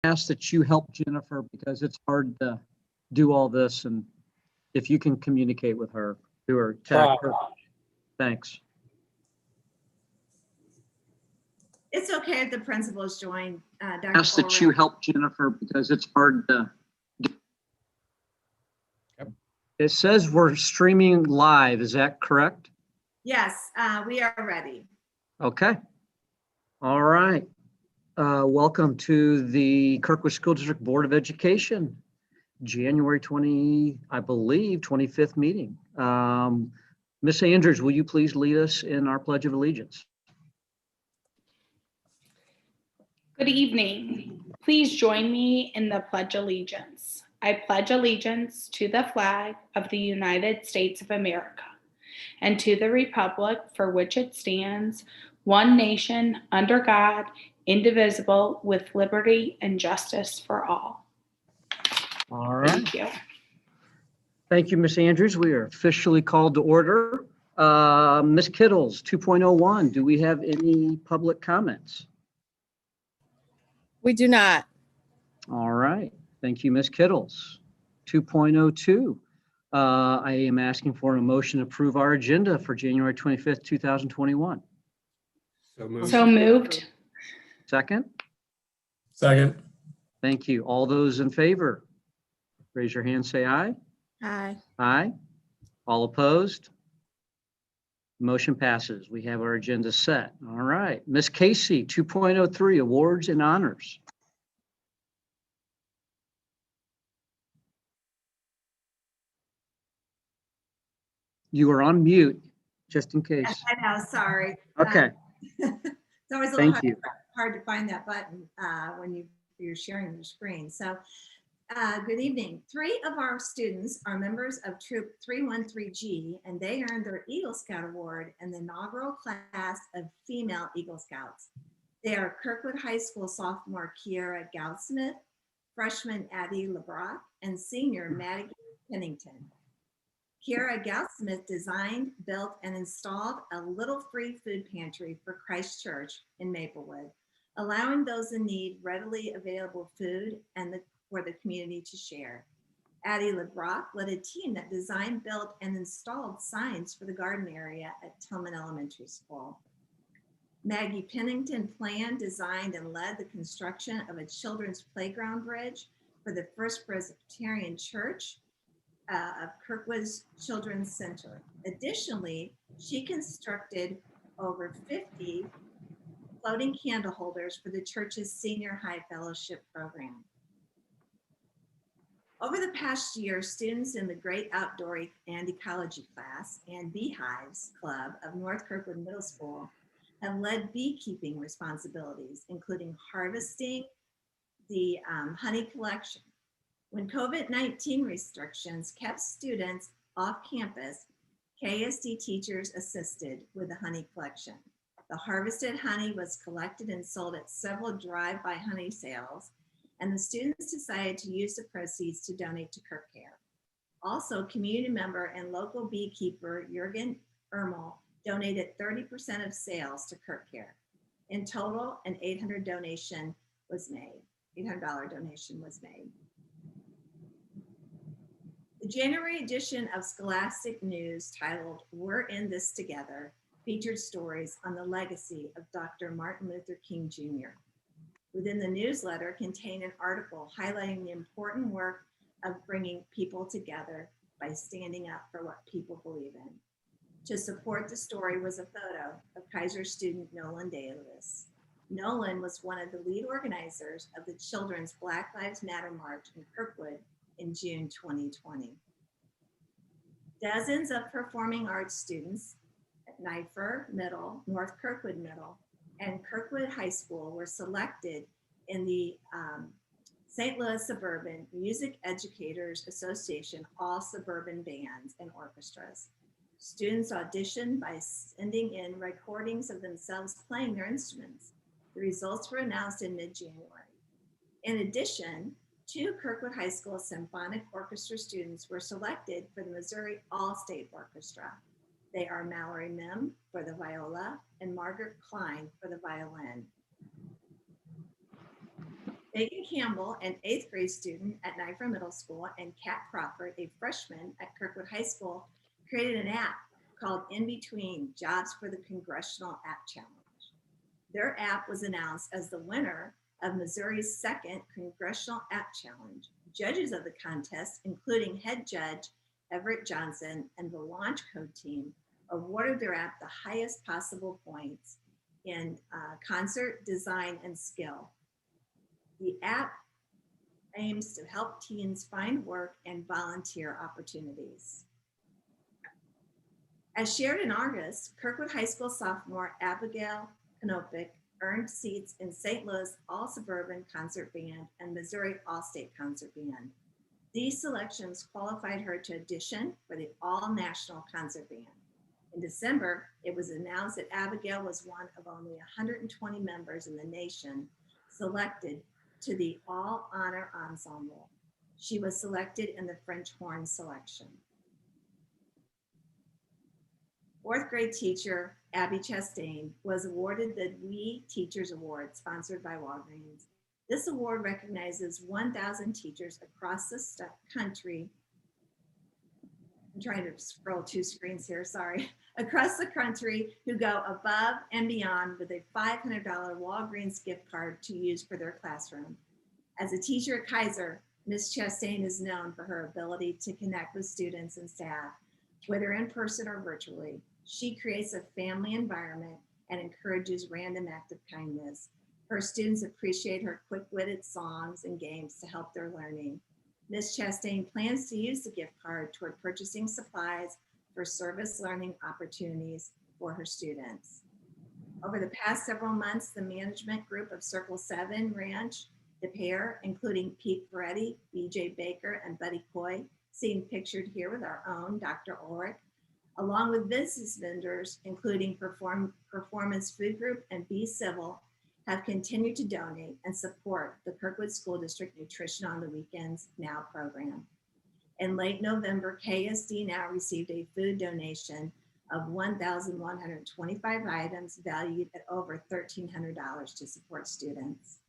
ask that you help Jennifer because it's hard to do all this, and if you can communicate with her through her text. Thanks. It's okay if the principals join. Dr. Ask that you help Jennifer because it's hard to do. Yep. It says we're streaming live. Is that correct? Yes, we are ready. Okay. All right. Welcome to the Kirkwood School District Board of Education, January 25th meeting. Ms. Andrews, will you please lead us in our Pledge of Allegiance? Good evening. Please join me in the Pledge of Allegiance. I pledge allegiance to the flag of the United States of America and to the republic for which it stands, one nation, under God, indivisible, with liberty and justice for all. All right. Thank you. Thank you, Ms. Andrews. We are officially called to order. Ms. Kittles, 2.01, do we have any public comments? We do not. All right. Thank you, Ms. Kittles. 2.02, I am asking for a motion to approve our agenda for January 25th, 2021. So moved. Second? Second. Thank you. All those in favor, raise your hand, say aye. Aye. Aye. All opposed? Motion passes. We have our agenda set. All right. Ms. Casey, 2.03, awards and honors. You are on mute, just in case. I know, sorry. Okay. It's always a Thank little you. hard to find that button when you're sharing your screen. So good evening. 3 of our students are members of Troop 313G, and they earned their Eagle Scout Award in the inaugural class of female Eagle Scouts. They are Kirkwood High School sophomore Kiera Goudsmith, freshman Addie LeBrock, and senior Maddie Pennington. Kiera Goudsmith designed, built, and installed a little free food pantry for Christ Church in Maplewood, allowing those in need readily available food for the community to share. Addie LeBrock led a team that designed, built, and installed signs for the garden area at Tillman Elementary School. Maggie Pennington planned, designed, and led the construction of a children's playground bridge for the First Presbyterian Church of Kirkwood's Children's Center. Additionally, she constructed over 50 floating candle holders for the church's Senior High Fellowship program. Over the past year, students in the Great Outdoor and Ecology class and Beehives Club of North Kirkwood Middle School have led beekeeping responsibilities, including harvesting the honey collection. When COVID-19 restrictions kept students off campus, KSD teachers assisted with the honey collection. The harvested honey was collected and sold at several drive-by honey sales, and the students decided to use the proceeds to donate to KirkCare. Also, community member and local beekeeper Jürgen Ermel donated 30% of sales to KirkCare. In total, an $800 donation was made. The January edition of Scholastic News, titled "We're in This Together," featured stories on the legacy of Dr. Martin Luther King Jr. Within the newsletter contained an article highlighting the important work of bringing people together by standing up for what people believe in. To support the story was a photo of Kaiser student Nolan Davis. Nolan was one of the lead organizers of the Children's Black Lives Matter March in Kirkwood in June 2020. Dozens of performing arts students at Nifer Middle, North Kirkwood Middle, and Kirkwood High School were selected in the St. Louis Suburban Music Educators Association All Suburban Bands and Orchestras. Students auditioned by sending in recordings of themselves playing their instruments. The results were announced in mid-January. In addition, 2 Kirkwood High School Symphonic Orchestra students were selected for the Missouri All-State Orchestra. They are Mallory Mim for the viola and Margaret Klein for the violin. Megan Campbell, an 8th grade student at Nifra Middle School, and Kat Crawford, a freshman at Kirkwood High School, created an app called In Between Jobs for the Congressional App Challenge. Their app was announced as the winner of Missouri's second Congressional App Challenge. Judges of the contest, including head judge Everett Johnson and the launch code team, awarded their app the highest possible points in concert, design, and skill. The app aims to help teens find work and volunteer opportunities. As shared in August, Kirkwood High School sophomore Abigail Knopick earned seats in St. Louis All-Suburban Concert Band and Missouri All-State Concert Band. These selections qualified her to audition for the All-National Concert Band. In December, it was announced that Abigail was one of only 120 members in the nation selected to the All Honor Ensemble. She was selected in the French horn selection. 4th grade teacher Abby Chastain was awarded the We Teachers Award, sponsored by Walgreens. This award recognizes 1,000 teachers across the country. I'm trying to scroll 2 screens here, sorry. Across the country who go above and beyond with a $500 Walgreens gift card to use for their classroom. As a teacher at Kaiser, Ms. Chastain is known for her ability to connect with students and staff, whether in person or virtually. She creates a family environment and encourages random acts of kindness. Her students appreciate her quick-witted songs and games to help their learning. Ms. Chastain plans to use the gift card toward purchasing supplies for service learning opportunities for her students. Over the past several months, the management group of Circle 7 Ranch, the pair, including Pete Ferretti, BJ Baker, and Buddy Coy, seen pictured here with our own Dr. Ulrich, along with business vendors, including Performance Food Group and Be Civil, have continued to donate and support the Kirkwood School District Nutrition on the Weekends Now program. In late November, KSD Now received a food donation of 1,125 items valued at over $1,300 to support students.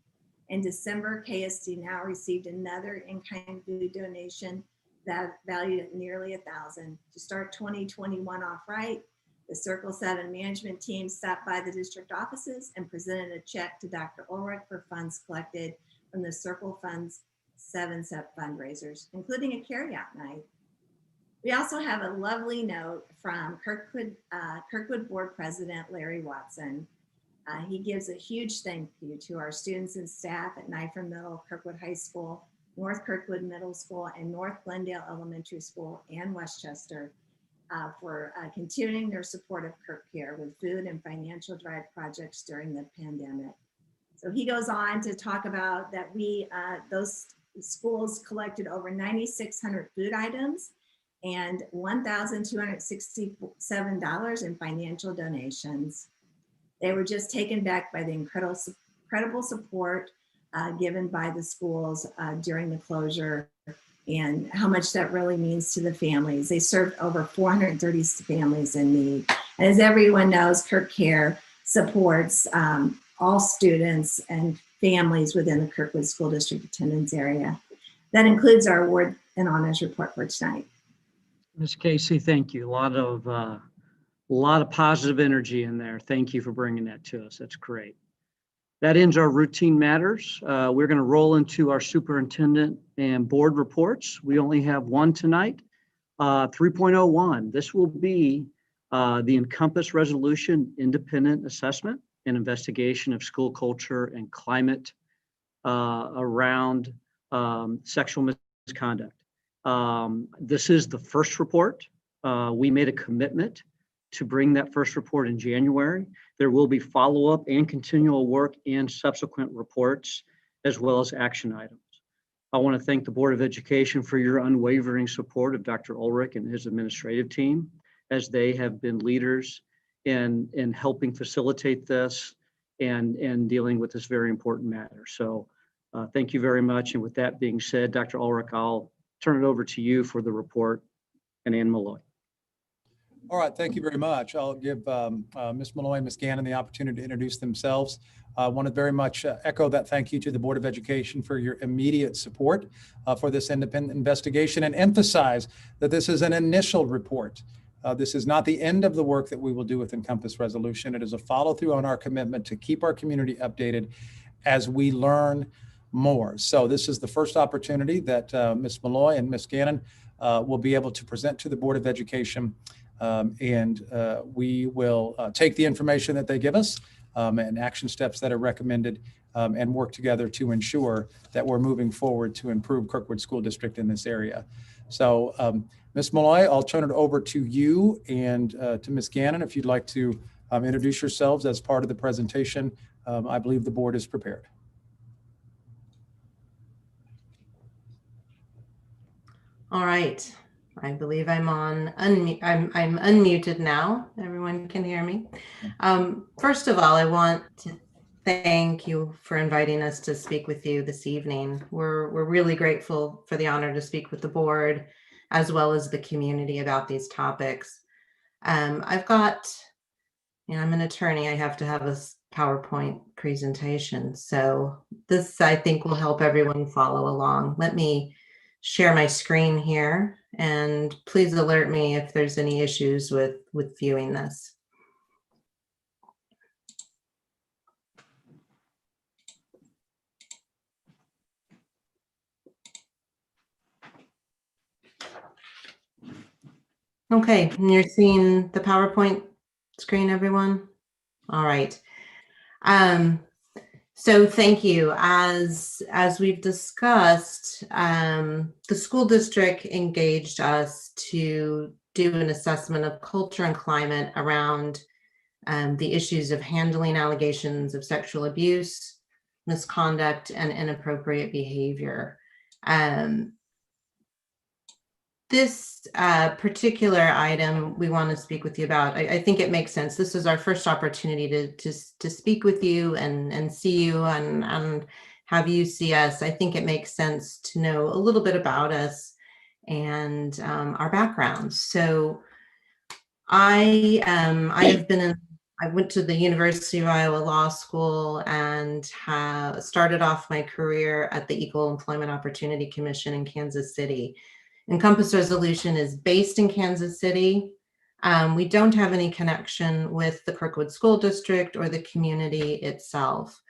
In December, KSD Now received another in-kind food donation that valued at nearly $1,000. To start 2021 off right, the Circle 7 management team stopped by the district offices and presented a check to Dr. Ulrich for funds collected from the Circle Fund's 7-step fundraisers, including a carryout night. We also have a lovely note from Kirkwood Board President Larry Watson. He gives a huge thank you to our students and staff at Nifra Middle, Kirkwood High School, North Kirkwood Middle School, and North Glendale Elementary School and Westchester for continuing their support of Kirk Care with food and financial drive projects during the pandemic. So he goes on to talk about that those schools collected over 9,600 food items and $1,267 in financial donations. They were just taken back by the incredible support given by the schools during the closure and how much that really means to the families. They served over 430 families in need. And as everyone knows, Kirk Care supports all students and families within the Kirkwood School District attendance area. That includes our award and honors report for tonight. Ms. Casey, thank you. A lot of positive energy in there. Thank you for bringing that to us. That's great. That ends our routine matters. We're going to roll into our superintendent and board reports. We only have one tonight. 3.01. This will be the Encompass Resolution Independent Assessment and Investigation of School Culture and Climate around sexual misconduct. This is the first report. We made a commitment to bring that first report in January. There will be follow-up and continual work and subsequent reports, as well as action items. I want to thank the Board of Education for your unwavering support of Dr. Ulrich and his administrative team, as they have been leaders in helping facilitate this and dealing with this very important matter. So thank you very much. And with that being said, Dr. Ulrich, I'll turn it over to you for the report, and Ann Malloy. All right, thank you very much. I'll give Ms. Malloy and Ms. Gannon the opportunity to introduce themselves. I want to very much echo that thank you to the Board of Education for your immediate support for this independent investigation, and emphasize that this is an initial report. This is not the end of the work that we will do with Encompass Resolution. It is a follow through on our commitment to keep our community updated as we learn more. So this is the first opportunity that Ms. Malloy and Ms. Gannon will be able to present to the Board of Education. We will take the information that they give us and action steps that are recommended and work together to ensure that we're moving forward to improve Kirkwood School District in this area. So Ms. Malloy, I'll turn it over to you and to Ms. Gannon if you'd like to introduce yourselves as part of the presentation. I believe the board is prepared. All right. I believe I'm on. I'm unmuted now. Everyone can hear me. First of all, I want to thank you for inviting us to speak with you this evening. We're really grateful for the honor to speak with the board as well as the community about these topics. I've got, I'm an attorney. I have to have a PowerPoint presentation. So this, I think, will help everyone follow along. Let me share my screen here, and please alert me if there's any issues with viewing this. Okay, and you're seeing the PowerPoint screen, everyone? All right. So thank you. As we've discussed, the school district engaged us to do an assessment of culture and climate around the issues of handling allegations of sexual abuse, misconduct, and inappropriate behavior. This particular item we want to speak with you about, I think it makes sense. This is our first opportunity to speak with you and see you and have you see us. I think it makes sense to know a little bit about us and our backgrounds. So I went to the University of Iowa Law School and started off my career at the Equal Employment Opportunity Commission in Kansas City. Encompass Resolution is based in Kansas City. We don't have any connection with the Kirkwood School District or the community itself.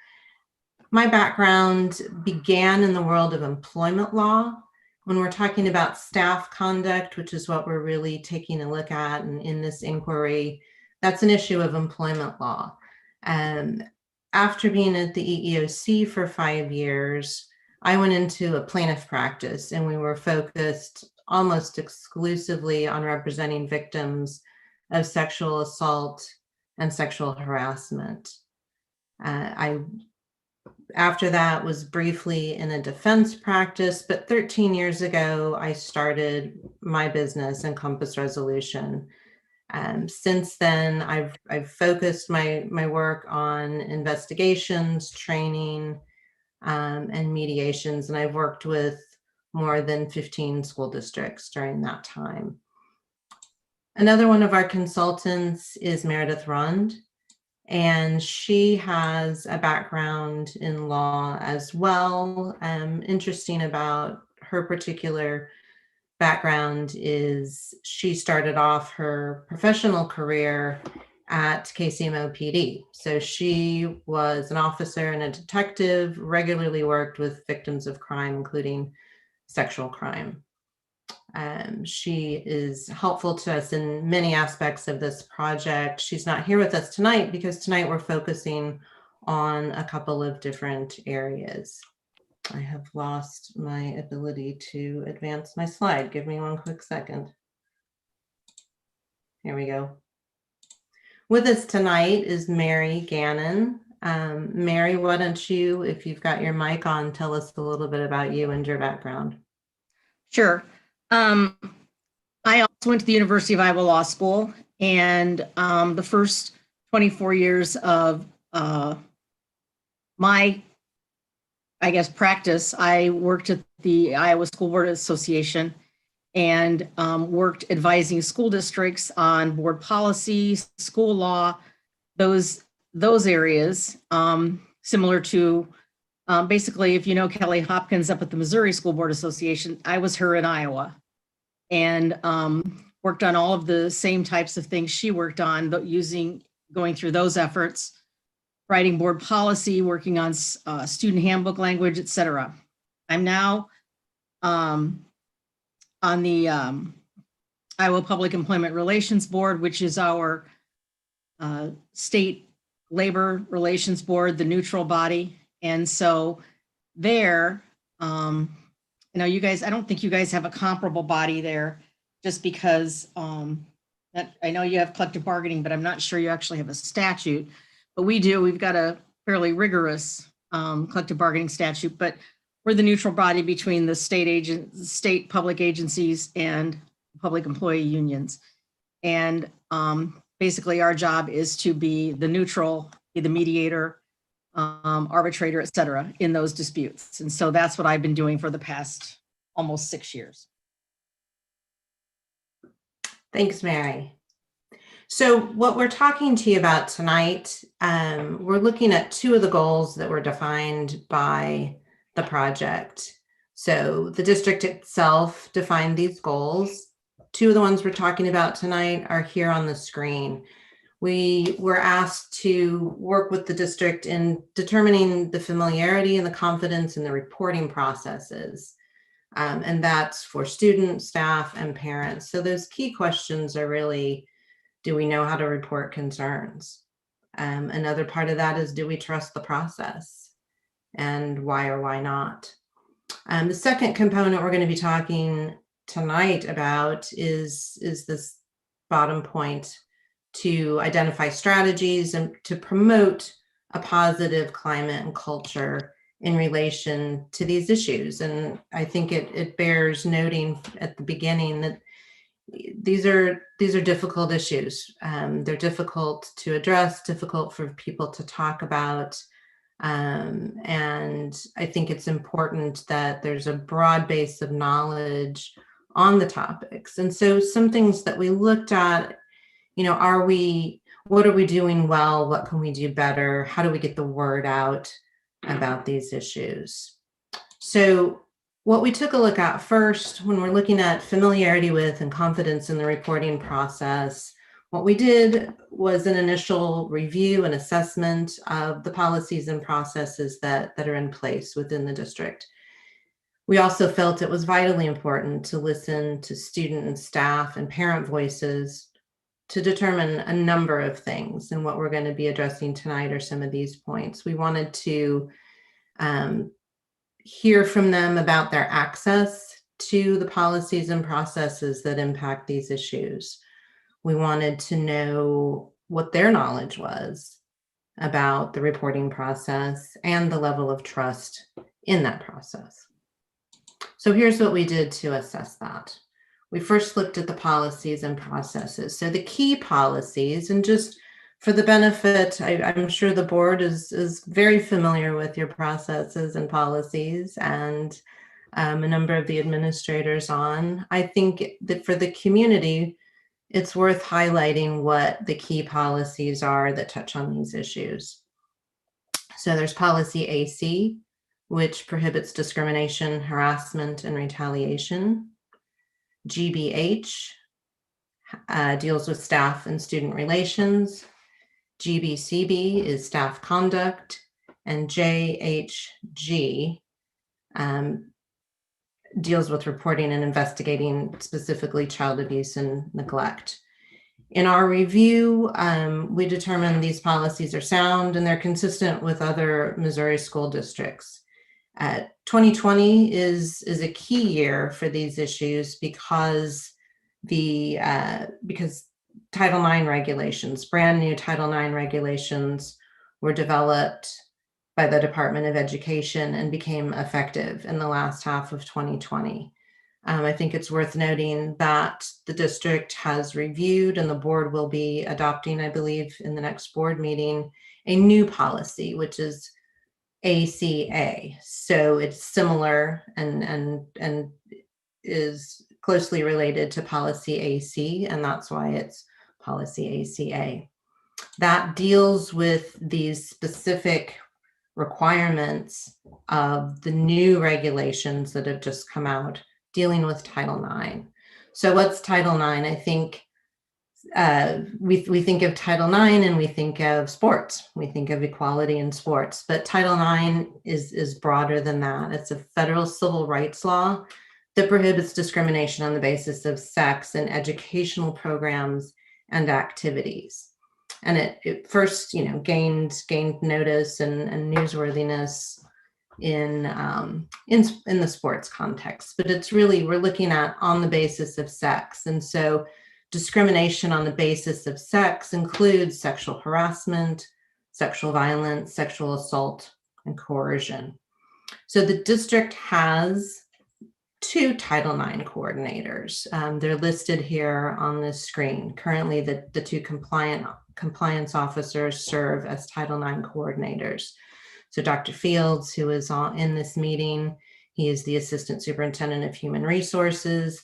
My background began in the world of employment law. When we're talking about staff conduct, which is what we're really taking a look at in this inquiry, that's an issue of employment law. After being at the EEOC for 5 years, I went into a plaintiff practice, and we were focused almost exclusively on representing victims of sexual assault and sexual harassment. After that was briefly in a defense practice, but 13 years ago, I started my business, Encompass Resolution. Since then, I've focused my work on investigations, training, and mediations, and I've worked with more than 15 school districts during that time. Another one of our consultants is Meredith Rund, and she has a background in law as well. Interesting about her particular background is she started off her professional career at KCMO PD. So she was an officer and a detective, regularly worked with victims of crime, including sexual crime. She is helpful to us in many aspects of this project. She's not here with us tonight because tonight we're focusing on a couple of different areas. I have lost my ability to advance my slide. Give me one quick second. Here we go. With us tonight is Mary Gannon. Mary, why don't you, if you've got your mic on, tell us a little bit about you and your background. Sure. I also went to the University of Iowa Law School, and the first 24 years of my, practice, I worked at the Iowa School Board Association and worked advising school districts on board policy, school law, those areas, similar to basically, if you know Kelly Hopkins up at the Missouri School Board Association, I was her in Iowa, and worked on all of the same types of things she worked on, but going through those efforts, writing board policy, working on student handbook language, et cetera. I'm now on the Iowa Public Employment Relations Board, which is our state labor relations board, the neutral body. And so there, you guys, I don't think you guys have a comparable body there, just because I know you have collective bargaining, but I'm not sure you actually have a statute. But we do. We've got a fairly rigorous collective bargaining statute, but we're the neutral body between the state public agencies and public employee unions. And basically our job is to be the neutral, be the mediator, arbitrator, et cetera, in those disputes. And so that's what I've been doing for the past almost 6 years. Thanks, Mary. So what we're talking to you about tonight, we're looking at two of the goals that were defined by the project. So the district itself defined these goals. Two of the ones we're talking about tonight are here on the screen. We were asked to work with the district in determining the familiarity and the confidence in the reporting processes. And that's for students, staff, and parents. So those key questions are really, do we know how to report concerns? Another part of that is, do we trust the process? And why or why not? The second component we're going to be talking tonight about is this bottom point, to identify strategies and to promote a positive climate and culture in relation to these issues. And I think it bears noting at the beginning that these are difficult issues. They're difficult to address, difficult for people to talk about. And I think it's important that there's a broad base of knowledge on the topics. And so some things that we looked at, what are we doing well? What can we do better? How do we get the word out about these issues? So what we took a look at first, when we're looking at familiarity with and confidence in the reporting process, what we did was an initial review and assessment of the policies and processes that are in place within the district. We also felt it was vitally important to listen to student and staff and parent voices to determine a number of things. And what we're going to be addressing tonight are some of these points. We wanted to hear from them about their access to the policies and processes that impact these issues. We wanted to know what their knowledge was about the reporting process and the level of trust in that process. So here's what we did to assess that. We first looked at the policies and processes. So the key policies, and just for the benefit, I'm sure the board is very familiar with your processes and policies, and a number of the administrators on. I think that for the community, it's worth highlighting what the key policies are that touch on these issues. So there's policy AC, which prohibits discrimination, harassment, and retaliation. GBH deals with staff and student relations. GBCB is staff conduct, and JHG deals with reporting and investigating specifically child abuse and neglect. In our review, we determined these policies are sound and they're consistent with other Missouri school districts. 2020 is a key year for these issues because Title IX regulations, brand new Title IX regulations, were developed by the Department of Education and became effective in the last half of 2020. I think it's worth noting that the district has reviewed, and the board will be adopting, I believe, in the next board meeting, a new policy, which is ACA. So it's similar and is closely related to policy AC, and that's why it's policy ACA. That deals with these specific requirements of the new regulations that have just come out dealing with Title IX. So what's Title IX? I think we think of Title IX and we think of sports. We think of equality in sports, but Title IX is broader than that. It's a federal civil rights law that prohibits discrimination on the basis of sex in educational programs and activities. And it first, gained notice and newsworthiness in the sports context, but it's really, we're looking at on the basis of sex. And so discrimination on the basis of sex includes sexual harassment, sexual violence, sexual assault, and coercion. So the district has 2 Title IX coordinators. They're listed here on this screen. Currently, the 2 compliance officers serve as Title IX coordinators. So Dr. Fields, who is in this meeting, he is the Assistant Superintendent of Human Resources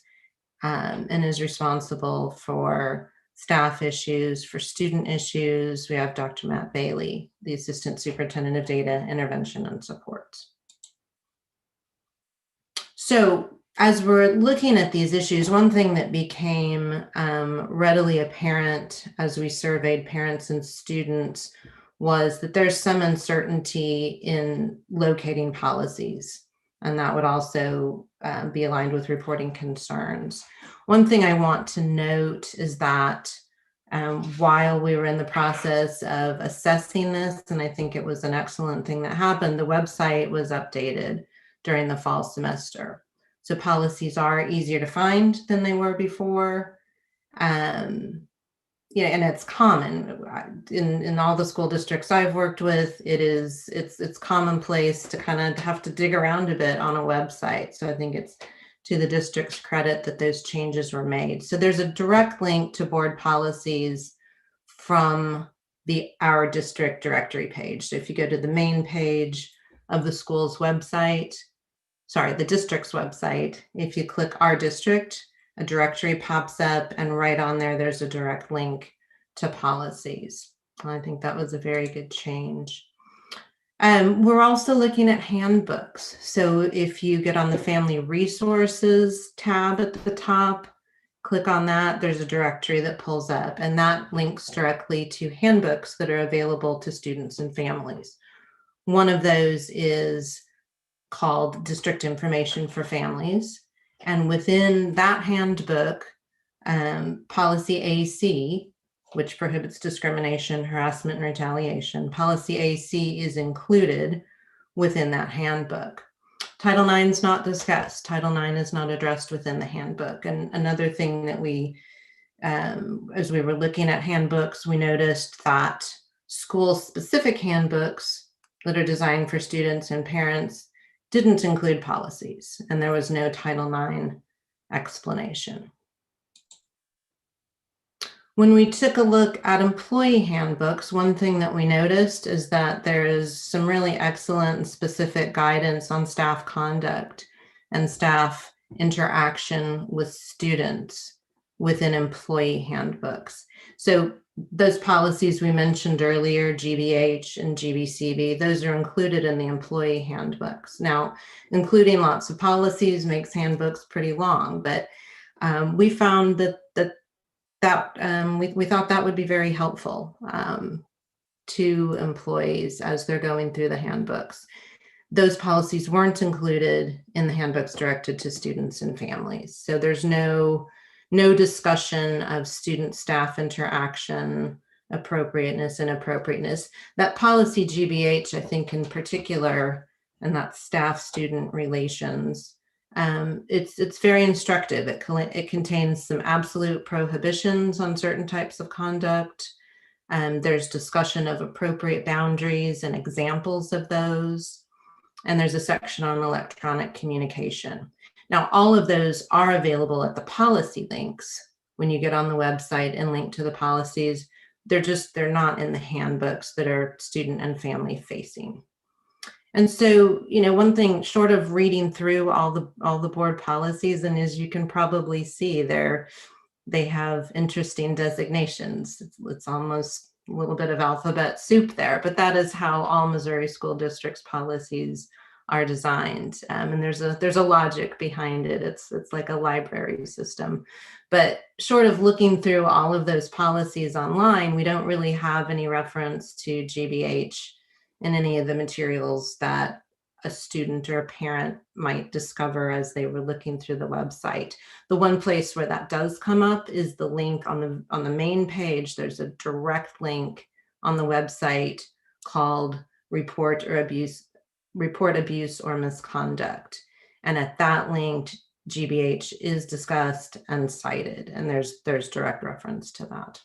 and is responsible for staff issues, for student issues. We have Dr. Matt Bailey, the Assistant Superintendent of Data, Intervention, and Support. So as we're looking at these issues, one thing that became readily apparent as we surveyed parents and students was that there's some uncertainty in locating policies, and that would also be aligned with reporting concerns. One thing I want to note is that while we were in the process of assessing this, and I think it was an excellent thing that happened, the website was updated during the fall semester. So policies are easier to find than they were before. And it's common in all the school districts I've worked with. It's commonplace to kind of have to dig around a bit on a website. So I think it's to the district's credit that those changes were made. So there's a direct link to board policies from the Our District directory page. So if you go to the main page of the school's website, the district's website, if you click Our District, a directory pops up, and right on there, there's a direct link to policies. I think that was a very good change. We're also looking at handbooks. So if you get on the Family Resources tab at the top, click on that, there's a directory that pulls up, and that links directly to handbooks that are available to students and families. One of those is called District Information for Families. And within that handbook, policy AC, which prohibits discrimination, harassment, and retaliation, policy AC is included within that handbook. Title IX is not discussed. Title IX is not addressed within the handbook. And another thing that we, as we were looking at handbooks, we noticed that school-specific handbooks that are designed for students and parents didn't include policies, and there was no Title IX explanation. When we took a look at employee handbooks, one thing that we noticed is that there is some really excellent and specific guidance on staff conduct and staff interaction with students within employee handbooks. So those policies we mentioned earlier, GBH and GBCB, those are included in the employee handbooks. Now, including lots of policies makes handbooks pretty long, but we found that we thought that would be very helpful to employees as they're going through the handbooks. Those policies weren't included in the handbooks directed to students and families. So there's no discussion of student-staff interaction, appropriateness, inappropriateness. That policy GBH, I think in particular, and that's staff-student relations, it's very instructive. It contains some absolute prohibitions on certain types of conduct. There's discussion of appropriate boundaries and examples of those. And there's a section on electronic communication. Now, all of those are available at the policy links. When you get on the website and link to the policies, they're not in the handbooks that are student and family facing. And so, one thing short of reading through all the board policies, and as you can probably see, they have interesting designations. It's almost a little bit of alphabet soup there, but that is how all Missouri school districts policies are designed. And there's a logic behind it. It's like a library system. But short of looking through all of those policies online, we don't really have any reference to GBH in any of the materials that a student or a parent might discover as they were looking through the website. The one place where that does come up is the link on the main page. There's a direct link on the website called report abuse or misconduct. And at that link, GBH is discussed and cited, and there's direct reference to that.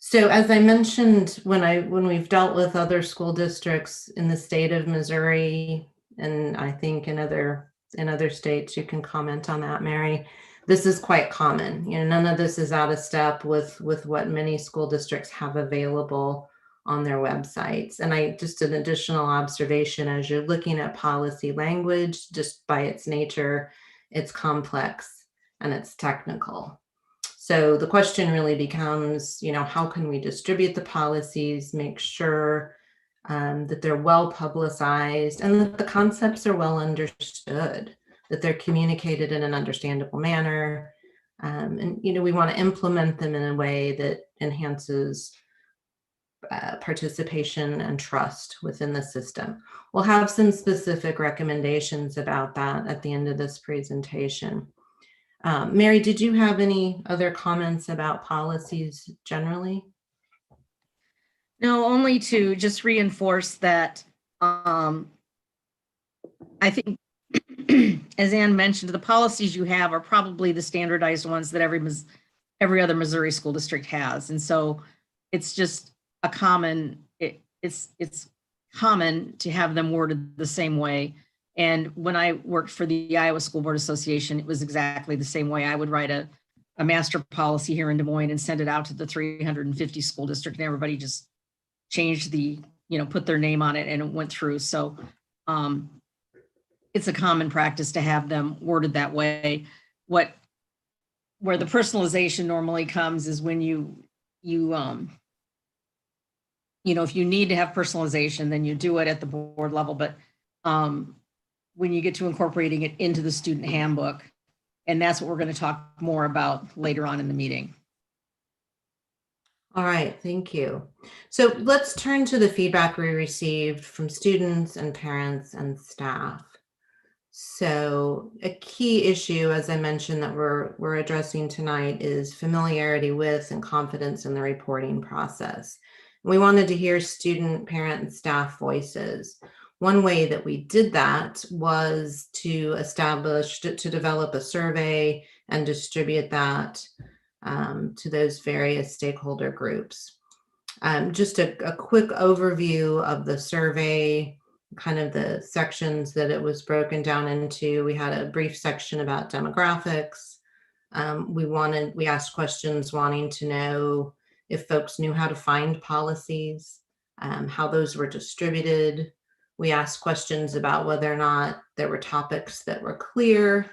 So as I mentioned, when we've dealt with other school districts in the state of Missouri, and I think in other states, you can comment on that, Mary, this is quite common. None of this is out of step with what many school districts have available on their websites. And just an additional observation, as you're looking at policy language, just by its nature, it's complex and it's technical. So the question really becomes, how can we distribute the policies, make sure that they're well publicized and that the concepts are well understood, that they're communicated in an understandable manner. And we want to implement them in a way that enhances participation and trust within the system. We'll have some specific recommendations about that at the end of this presentation. Mary, did you have any other comments about policies generally? No, only to just reinforce that I think, as Ann mentioned, the policies you have are probably the standardized ones that every other Missouri school district has. And so it's just a common, it's common to have them worded the same way. And when I worked for the Iowa School Board Association, it was exactly the same way. I would write a master policy here in Des Moines and send it out to the 350 school district, and everybody just changed put their name on it, and it went through. So it's a common practice to have them worded that way. Where the personalization normally comes is when if you need to have personalization, then you do it at the board level. But when you get to incorporating it into the student handbook, and that's what we're going to talk more about later on in the meeting. All right, thank you. So let's turn to the feedback we received from students and parents and staff. So a key issue, as I mentioned, that we're addressing tonight is familiarity with and confidence in the reporting process. We wanted to hear student, parent, and staff voices. One way that we did that was to develop a survey and distribute that to those various stakeholder groups. Just a quick overview of the survey, kind of the sections that it was broken down into. We had a brief section about demographics. We asked questions wanting to know if folks knew how to find policies, how those were distributed. We asked questions about whether or not there were topics that were clear.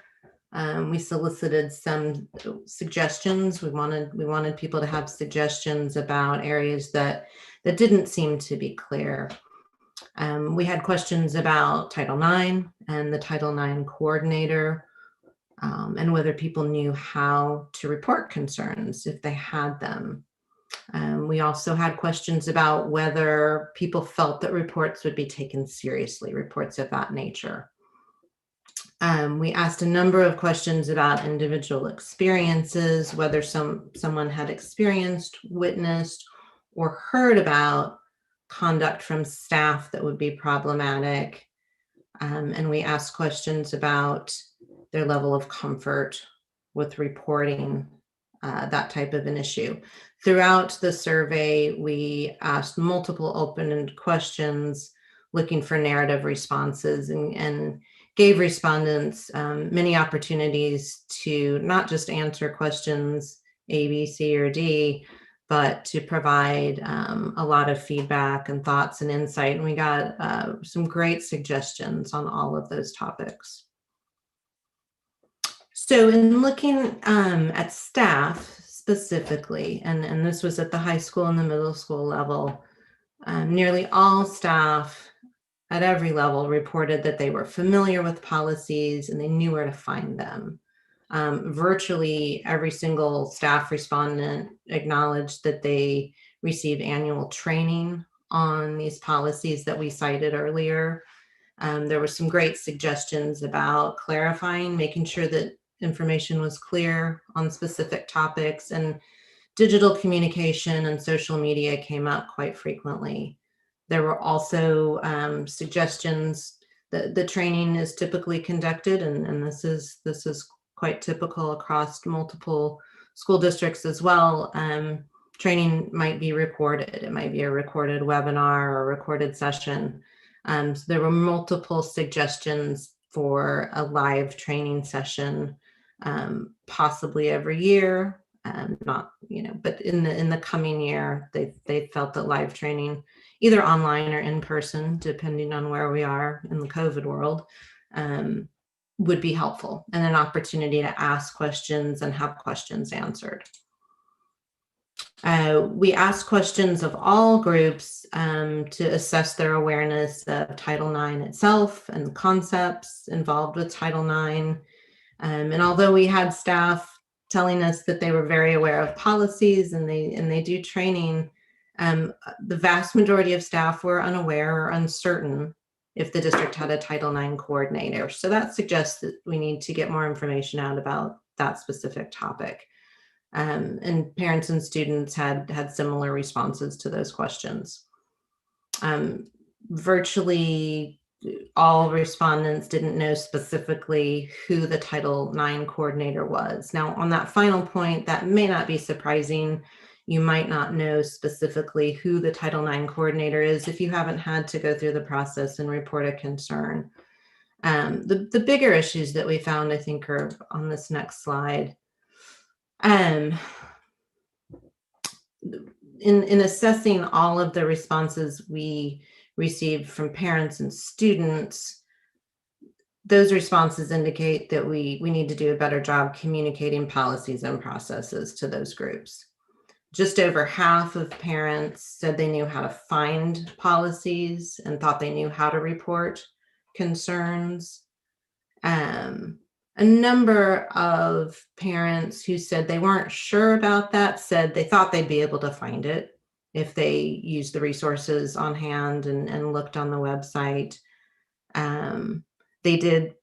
We solicited some suggestions. We wanted people to have suggestions about areas that didn't seem to be clear. We had questions about Title IX and the Title IX coordinator, and whether people knew how to report concerns if they had them. We also had questions about whether people felt that reports would be taken seriously, reports of that nature. We asked a number of questions about individual experiences, whether someone had experienced, witnessed, or heard about conduct from staff that would be problematic. And we asked questions about their level of comfort with reporting that type of an issue. Throughout the survey, we asked multiple open-ended questions looking for narrative responses and gave respondents many opportunities to not just answer questions A, B, C, or D, but to provide a lot of feedback and thoughts and insight. And we got some great suggestions on all of those topics. So in looking at staff specifically, and this was at the high school and the middle school level, nearly all staff at every level reported that they were familiar with policies and they knew where to find them. Virtually every single staff respondent acknowledged that they receive annual training on these policies that we cited earlier. There were some great suggestions about clarifying, making sure that information was clear on specific topics, and digital communication and social media came up quite frequently. There were also suggestions that the training is typically conducted, and this is quite typical across multiple school districts as well. Training might be recorded. It might be a recorded webinar or a recorded session. So there were multiple suggestions for a live training session, possibly every year. Not, but in the coming year, they felt that live training, either online or in person, depending on where we are in the COVID world, would be helpful, and an opportunity to ask questions and have questions answered. We asked questions of all groups to assess their awareness of Title IX itself and the concepts involved with Title IX. And although we had staff telling us that they were very aware of policies and they do training, the vast majority of staff were unaware or uncertain if the district had a Title IX coordinator. So that suggests that we need to get more information out about that specific topic. And parents and students had similar responses to those questions. Virtually all respondents didn't know specifically who the Title IX coordinator was. Now, on that final point, that may not be surprising. You might not know specifically who the Title IX coordinator is if you haven't had to go through the process and report a concern. The bigger issues that we found, I think, are on this next slide. In assessing all of the responses we received from parents and students, those responses indicate that we need to do a better job communicating policies and processes to those groups. Just over half of parents said they knew how to find policies and thought they knew how to report concerns. A number of parents who said they weren't sure about that said they thought they'd be able to find it if they used the resources on hand and looked on the website. They did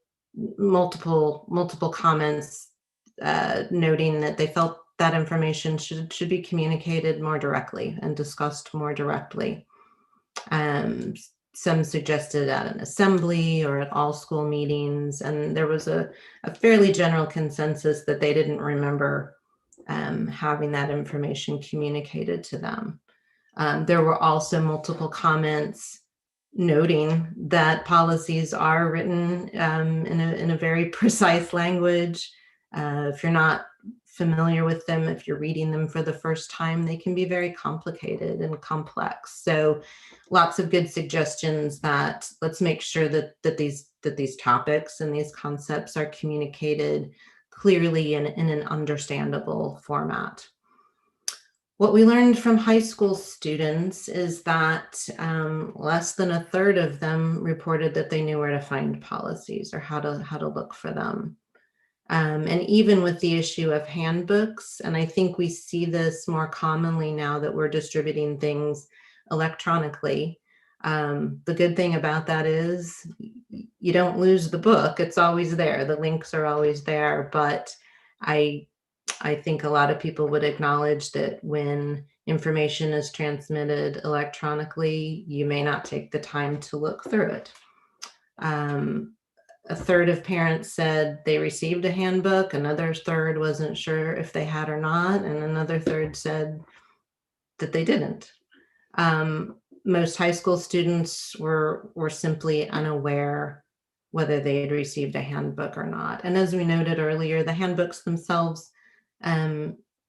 multiple comments noting that they felt that information should be communicated more directly and discussed more directly. Some suggested at an assembly or at all school meetings, and there was a fairly general consensus that they didn't remember having that information communicated to them. There were also multiple comments noting that policies are written in a very precise language. If you're not familiar with them, if you're reading them for the first time, they can be very complicated and complex. So lots of good suggestions that let's make sure that these topics and these concepts are communicated clearly in an understandable format. What we learned from high school students is that less than a third of them reported that they knew where to find policies or how to look for them. And even with the issue of handbooks, and I think we see this more commonly now that we're distributing things electronically. The good thing about that is you don't lose the book. It's always there. The links are always there. But I think a lot of people would acknowledge that when information is transmitted electronically, you may not take the time to look through it. A third of parents said they received a handbook. Another third wasn't sure if they had or not. And another third said that they didn't. Most high school students were simply unaware whether they had received a handbook or not. And as we noted earlier, the handbooks themselves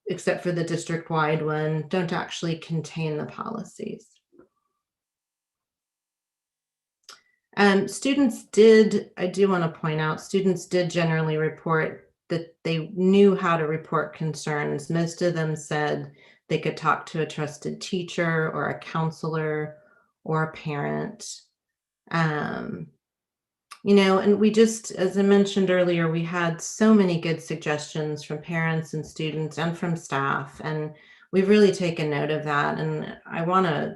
except for the district-wide one, don't actually contain the policies. Students did, I do want to point out, students did generally report that they knew how to report concerns. Most of them said they could talk to a trusted teacher or a counselor or a parent. You know, and we just, as I mentioned earlier, we had so many good suggestions from parents and students and from staff, and we've really taken note of that. And I want to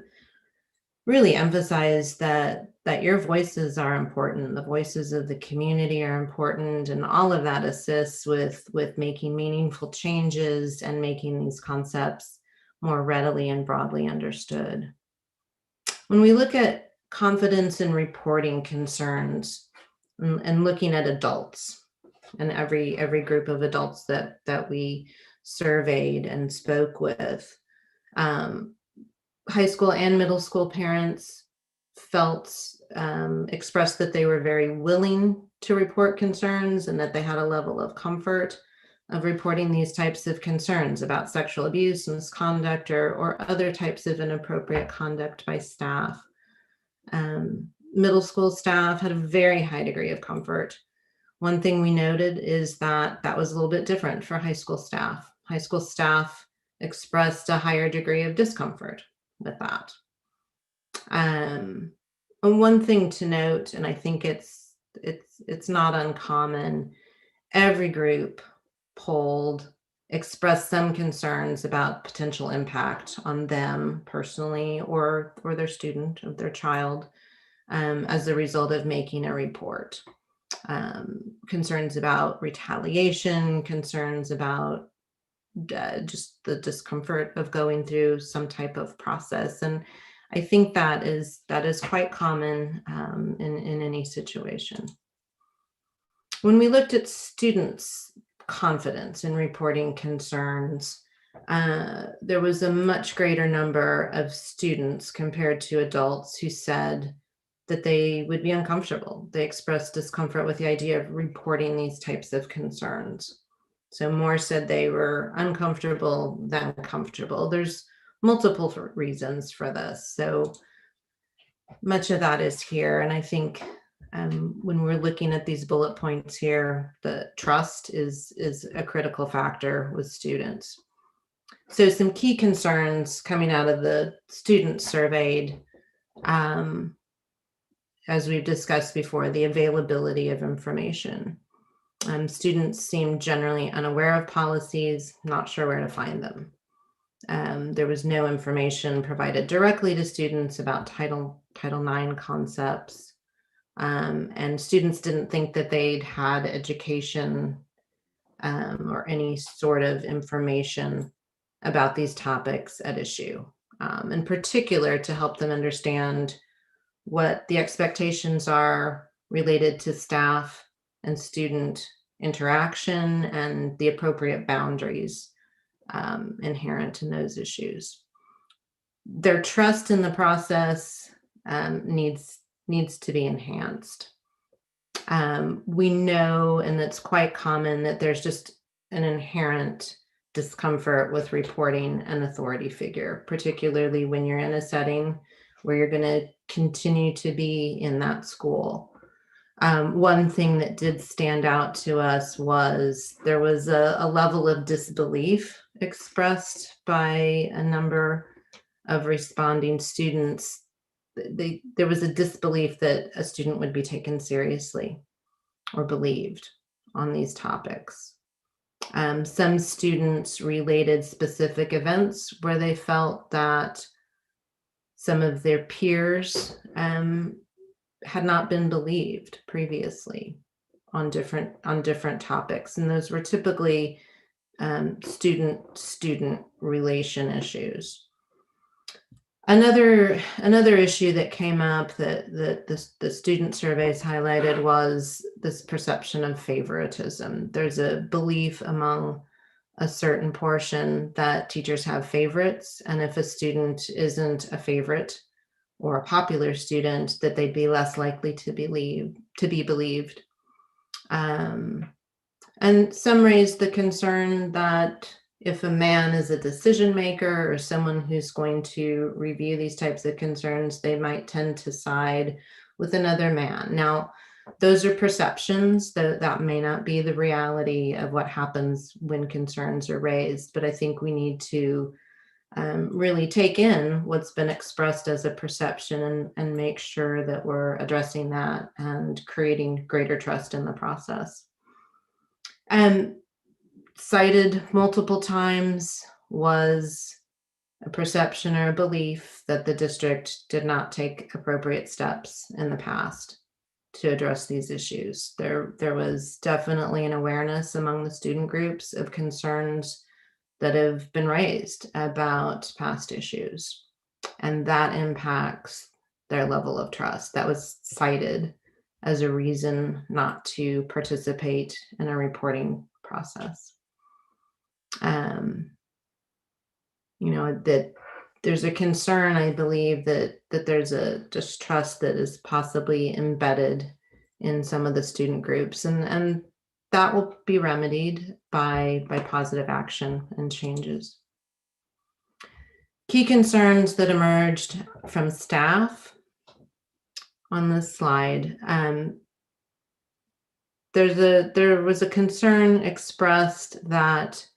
really emphasize that your voices are important. The voices of the community are important, and all of that assists with making meaningful changes and making these concepts more readily and broadly understood. When we look at confidence in reporting concerns and looking at adults and every group of adults that we surveyed and spoke with, high school and middle school parents expressed that they were very willing to report concerns and that they had a level of comfort of reporting these types of concerns about sexual abuse, misconduct, or other types of inappropriate conduct by staff. Middle school staff had a very high degree of comfort. One thing we noted is that was a little bit different for high school staff. High school staff expressed a higher degree of discomfort with that. And one thing to note, and I think it's not uncommon, every group polled expressed some concerns about potential impact on them personally or their student or their child as a result of making a report. Concerns about retaliation, concerns about just the discomfort of going through some type of process. And I think that is quite common in any situation. When we looked at students' confidence in reporting concerns, there was a much greater number of students compared to adults who said that they would be uncomfortable. They expressed discomfort with the idea of reporting these types of concerns. So more said they were uncomfortable than comfortable. There's multiple reasons for this. So much of that is here. And I think when we're looking at these bullet points here, the trust is a critical factor with students. So some key concerns coming out of the students surveyed, as we've discussed before, the availability of information. Students seem generally unaware of policies, not sure where to find them. There was no information provided directly to students about Title IX concepts. And students didn't think that they'd had education or any sort of information about these topics at issue, in particular to help them understand what the expectations are related to staff and student interaction and the appropriate boundaries inherent in those issues. Their trust in the process needs to be enhanced. We know, and it's quite common, that there's just an inherent discomfort with reporting an authority figure, particularly when you're in a setting where you're going to continue to be in that school. One thing that did stand out to us was there was a level of disbelief expressed by a number of responding students. There was a disbelief that a student would be taken seriously or believed on these topics. Some students related specific events where they felt that some of their peers had not been believed previously on different topics, and those were typically student relation issues. Another issue that came up that the student surveys highlighted was this perception of favoritism. There's a belief among a certain portion that teachers have favorites, and if a student isn't a favorite or a popular student, that they'd be less likely to be believed. And some raised the concern that if a man is a decision maker or someone who's going to review these types of concerns, they might tend to side with another man. Now, those are perceptions, that may not be the reality of what happens when concerns are raised, but I think we need to really take in what's been expressed as a perception and make sure that we're addressing that and creating greater trust in the process. Cited multiple times was a perception or a belief that the district did not take appropriate steps in the past to address these issues. There was definitely an awareness among the student groups of concerns that have been raised about past issues, and that impacts their level of trust. That was cited as a reason not to participate in a reporting process. That there's a concern, I believe, that there's a distrust that is possibly embedded in some of the student groups, and that will be remedied by positive action and changes. Key concerns that emerged from staff on this slide. There was a concern expressed that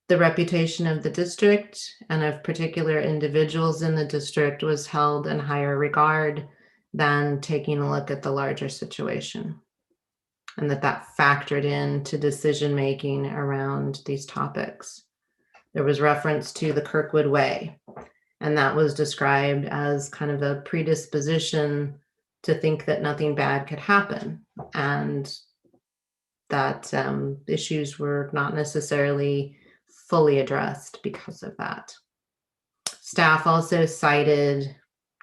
the reputation of the district and of particular individuals in the district was held in higher regard than taking a look at the larger situation, and that factored into decision-making around these topics. There was reference to the Kirkwood Way, and that was described as kind of a predisposition to think that nothing bad could happen, and that issues were not necessarily fully addressed because of that. Staff also cited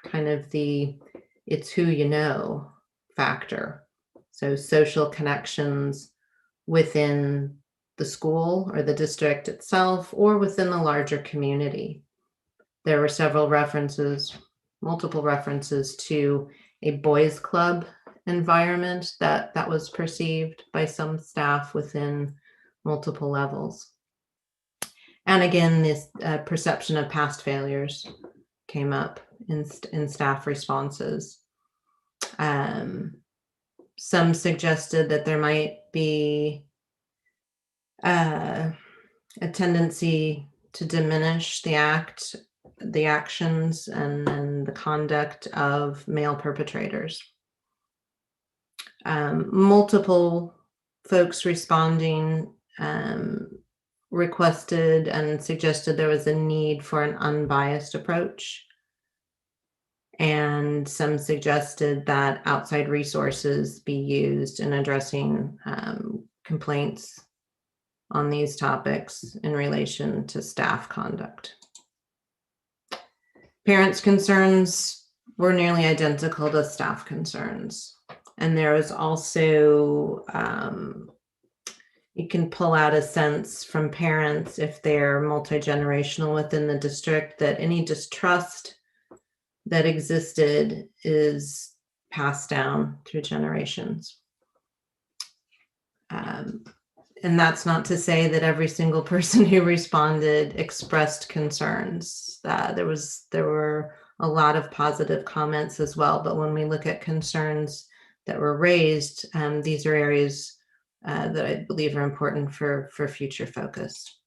kind of the "it's who you know" factor. So social connections within the school or the district itself, or within the larger community. There were several references, multiple references to a boys' club environment that was perceived by some staff within multiple levels. And again, this perception of past failures came up in staff responses. Some suggested that there might be a tendency to diminish the actions and the conduct of male perpetrators. Multiple folks responding requested and suggested there was a need for an unbiased approach. And some suggested that outside resources be used in addressing complaints on these topics in relation to staff conduct. Parents' concerns were nearly identical to staff concerns. And there was also, you can pull out a sense from parents, if they're multi-generational within the district, that any distrust that existed is passed down through generations. And that's not to say that every single person who responded expressed concerns. There were a lot of positive comments as well, but when we look at concerns that were raised, these are areas that I believe are important for future focus.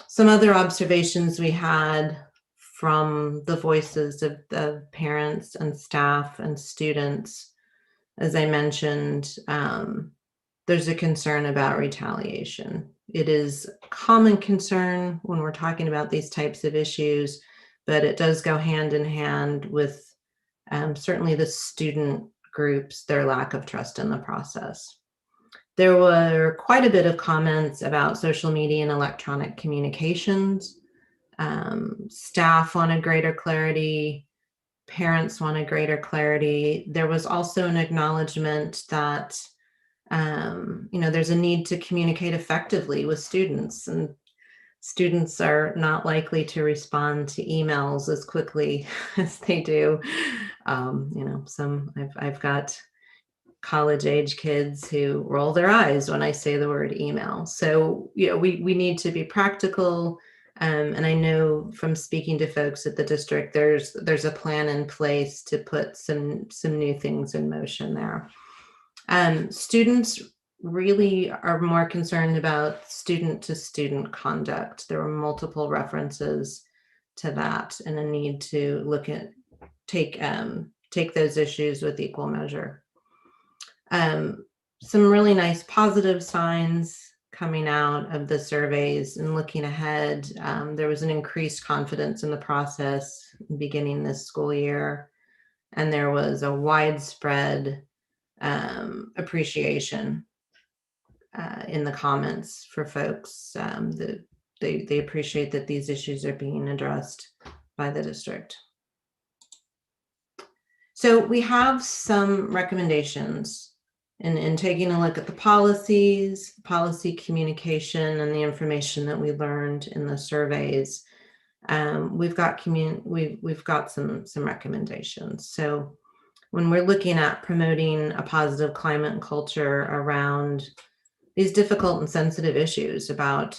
Some other observations we had from the voices of the parents and staff and students, as I mentioned, there's a concern about retaliation. It is a common concern when we're talking about these types of issues, but it does go hand in hand with certainly the student groups, their lack of trust in the process. There were quite a bit of comments about social media and electronic communications. Staff wanted greater clarity. Parents wanted greater clarity. There was also an acknowledgement that there's a need to communicate effectively with students, and students are not likely to respond to emails as quickly as they do. I've got college age kids who roll their eyes when I say the word email. So, we need to be practical. And I know from speaking to folks at the district, there's a plan in place to put some new things in motion there. Students really are more concerned about student to student conduct. There were multiple references to that and a need to take those issues with equal measure. Some really nice positive signs coming out of the surveys and looking ahead. There was an increased confidence in the process beginning this school year, and there was a widespread appreciation in the comments for folks that they appreciate that these issues are being addressed by the district. So we have some recommendations in taking a look at the policies, policy communication, and the information that we learned in the surveys. We've got some recommendations. So when we're looking at promoting a positive climate and culture around these difficult and sensitive issues about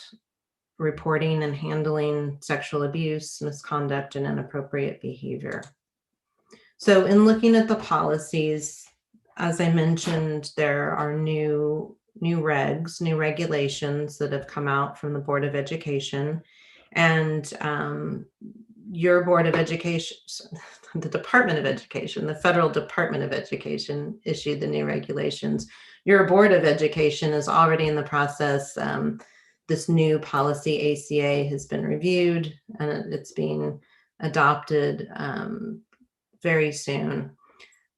reporting and handling sexual abuse, misconduct, and inappropriate behavior. So in looking at the policies, as I mentioned, there are new regulations that have come out from the Board of Education, and your Board of Education, the Department of Education, the Federal Department of Education issued the new regulations. Your Board of Education is already in the process. This new policy ACA has been reviewed and it's being adopted very soon.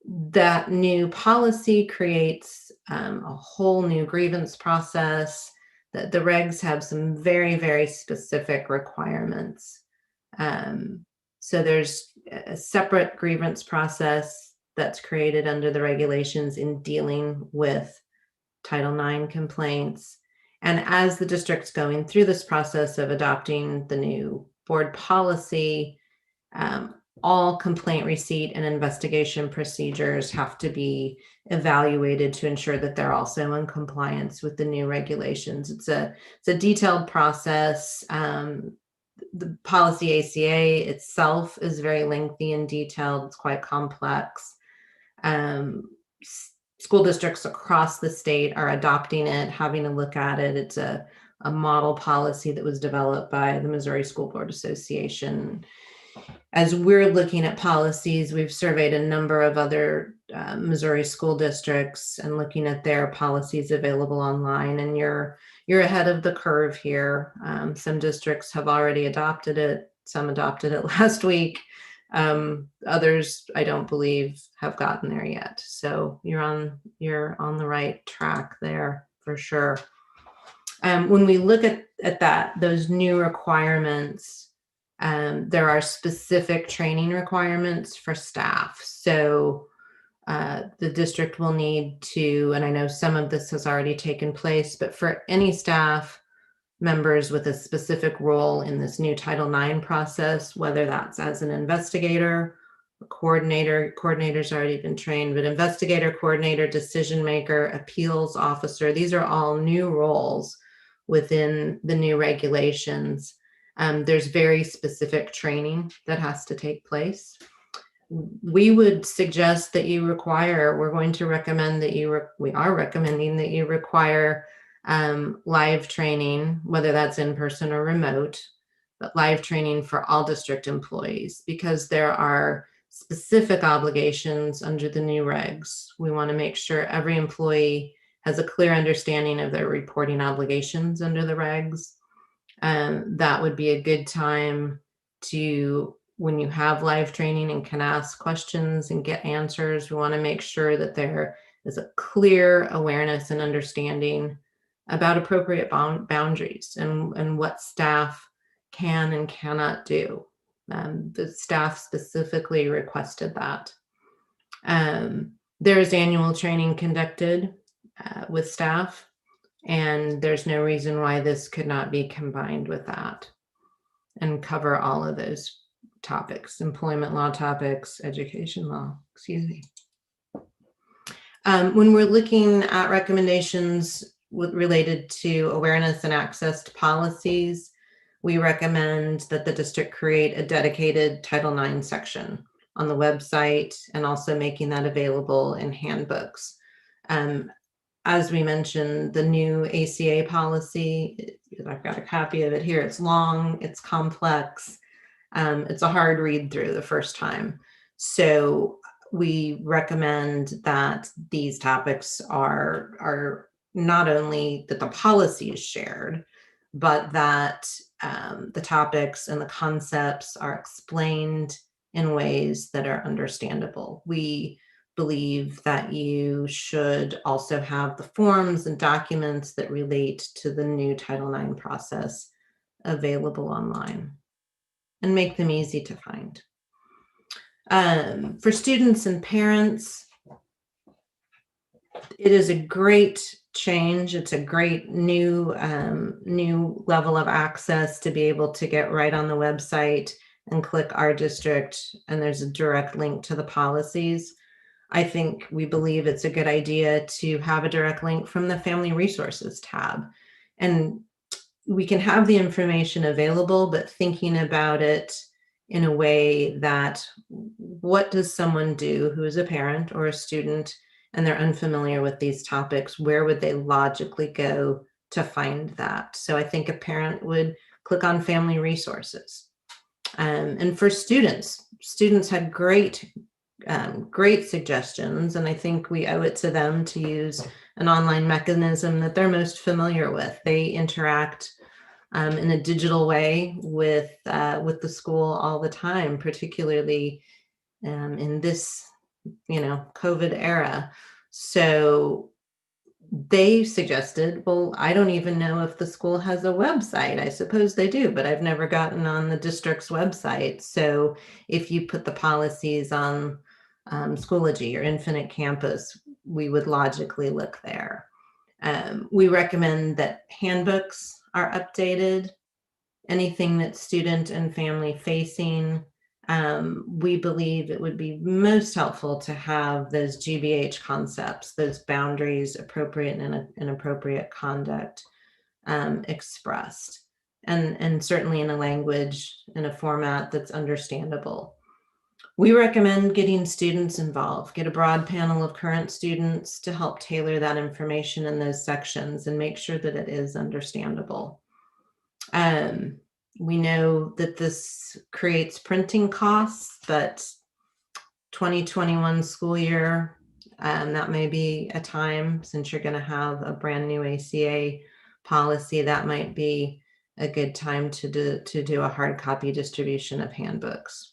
That new policy creates a whole new grievance process. The regs have some very, very specific requirements. So there's a separate grievance process that's created under the regulations in dealing with Title IX complaints. And as the district's going through this process of adopting the new board policy, all complaint receipt and investigation procedures have to be evaluated to ensure that they're also in compliance with the new regulations. It's a detailed process. The policy ACA itself is very lengthy and detailed. It's quite complex. School districts across the state are adopting it, having a look at it. It's a model policy that was developed by the Missouri School Board Association. As we're looking at policies, we've surveyed a number of other Missouri school districts and looking at their policies available online, and you're ahead of the curve here. Some districts have already adopted it. Some adopted it last week. Others, I don't believe, have gotten there yet. So you're on the right track there for sure. When we look at those new requirements, there are specific training requirements for staff. So the district will need to, and I know some of this has already taken place, but for any staff members with a specific role in this new Title IX process, whether that's as an investigator, a coordinator's already been trained, but investigator, coordinator, decision maker, appeals officer, these are all new roles within the new regulations. There's very specific training that has to take place. We would suggest that you require, we are recommending that you require live training, whether that's in person or remote, but live training for all district employees, because there are specific obligations under the new regs. We want to make sure every employee has a clear understanding of their reporting obligations under the regs. That would be a good time to, when you have live training and can ask questions and get answers, we want to make sure that there is a clear awareness and understanding about appropriate boundaries and what staff can and cannot do. The staff specifically requested that. There's annual training conducted with staff, and there's no reason why this could not be combined with that and cover all of those topics, employment law topics, education law, excuse me. When we're looking at recommendations related to awareness and access to policies, we recommend that the district create a dedicated Title IX section on the website and also making that available in handbooks. As we mentioned, the new ACA policy, I've got a copy of it here. It's long, it's complex. It's a hard read through the first time. So we recommend that these topics are not only that the policy is shared, but that the topics and the concepts are explained in ways that are understandable. We believe that you should also have the forms and documents that relate to the new Title IX process available online and make them easy to find. For students and parents, it is a great change. It's a great new level of access to be able to get right on the website and click Our District, and there's a direct link to the policies. I think we believe it's a good idea to have a direct link from the Family Resources tab. And we can have the information available, but thinking about it in a way that what does someone do who is a parent or a student and they're unfamiliar with these topics, where would they logically go to find that? So I think a parent would click on Family Resources. And for students had great suggestions, and I think we owe it to them to use an online mechanism that they're most familiar with. They interact in a digital way with the school all the time, particularly in this, COVID era. So they suggested, well, I don't even know if the school has a website. I suppose they do, but I've never gotten on the district's website. So if you put the policies on Schoology or Infinite Campus, we would logically look there. We recommend that handbooks are updated. Anything that's student and family facing, we believe it would be most helpful to have those GBH concepts, those boundaries, appropriate and inappropriate conduct expressed, and certainly in a language, in a format that's understandable. We recommend getting students involved, get a broad panel of current students to help tailor that information in those sections and make sure that it is understandable. We know that this creates printing costs, but 2021 school year, that may be a time, since you're going to have a brand new ACA policy, that might be a good time to do a hard copy distribution of handbooks.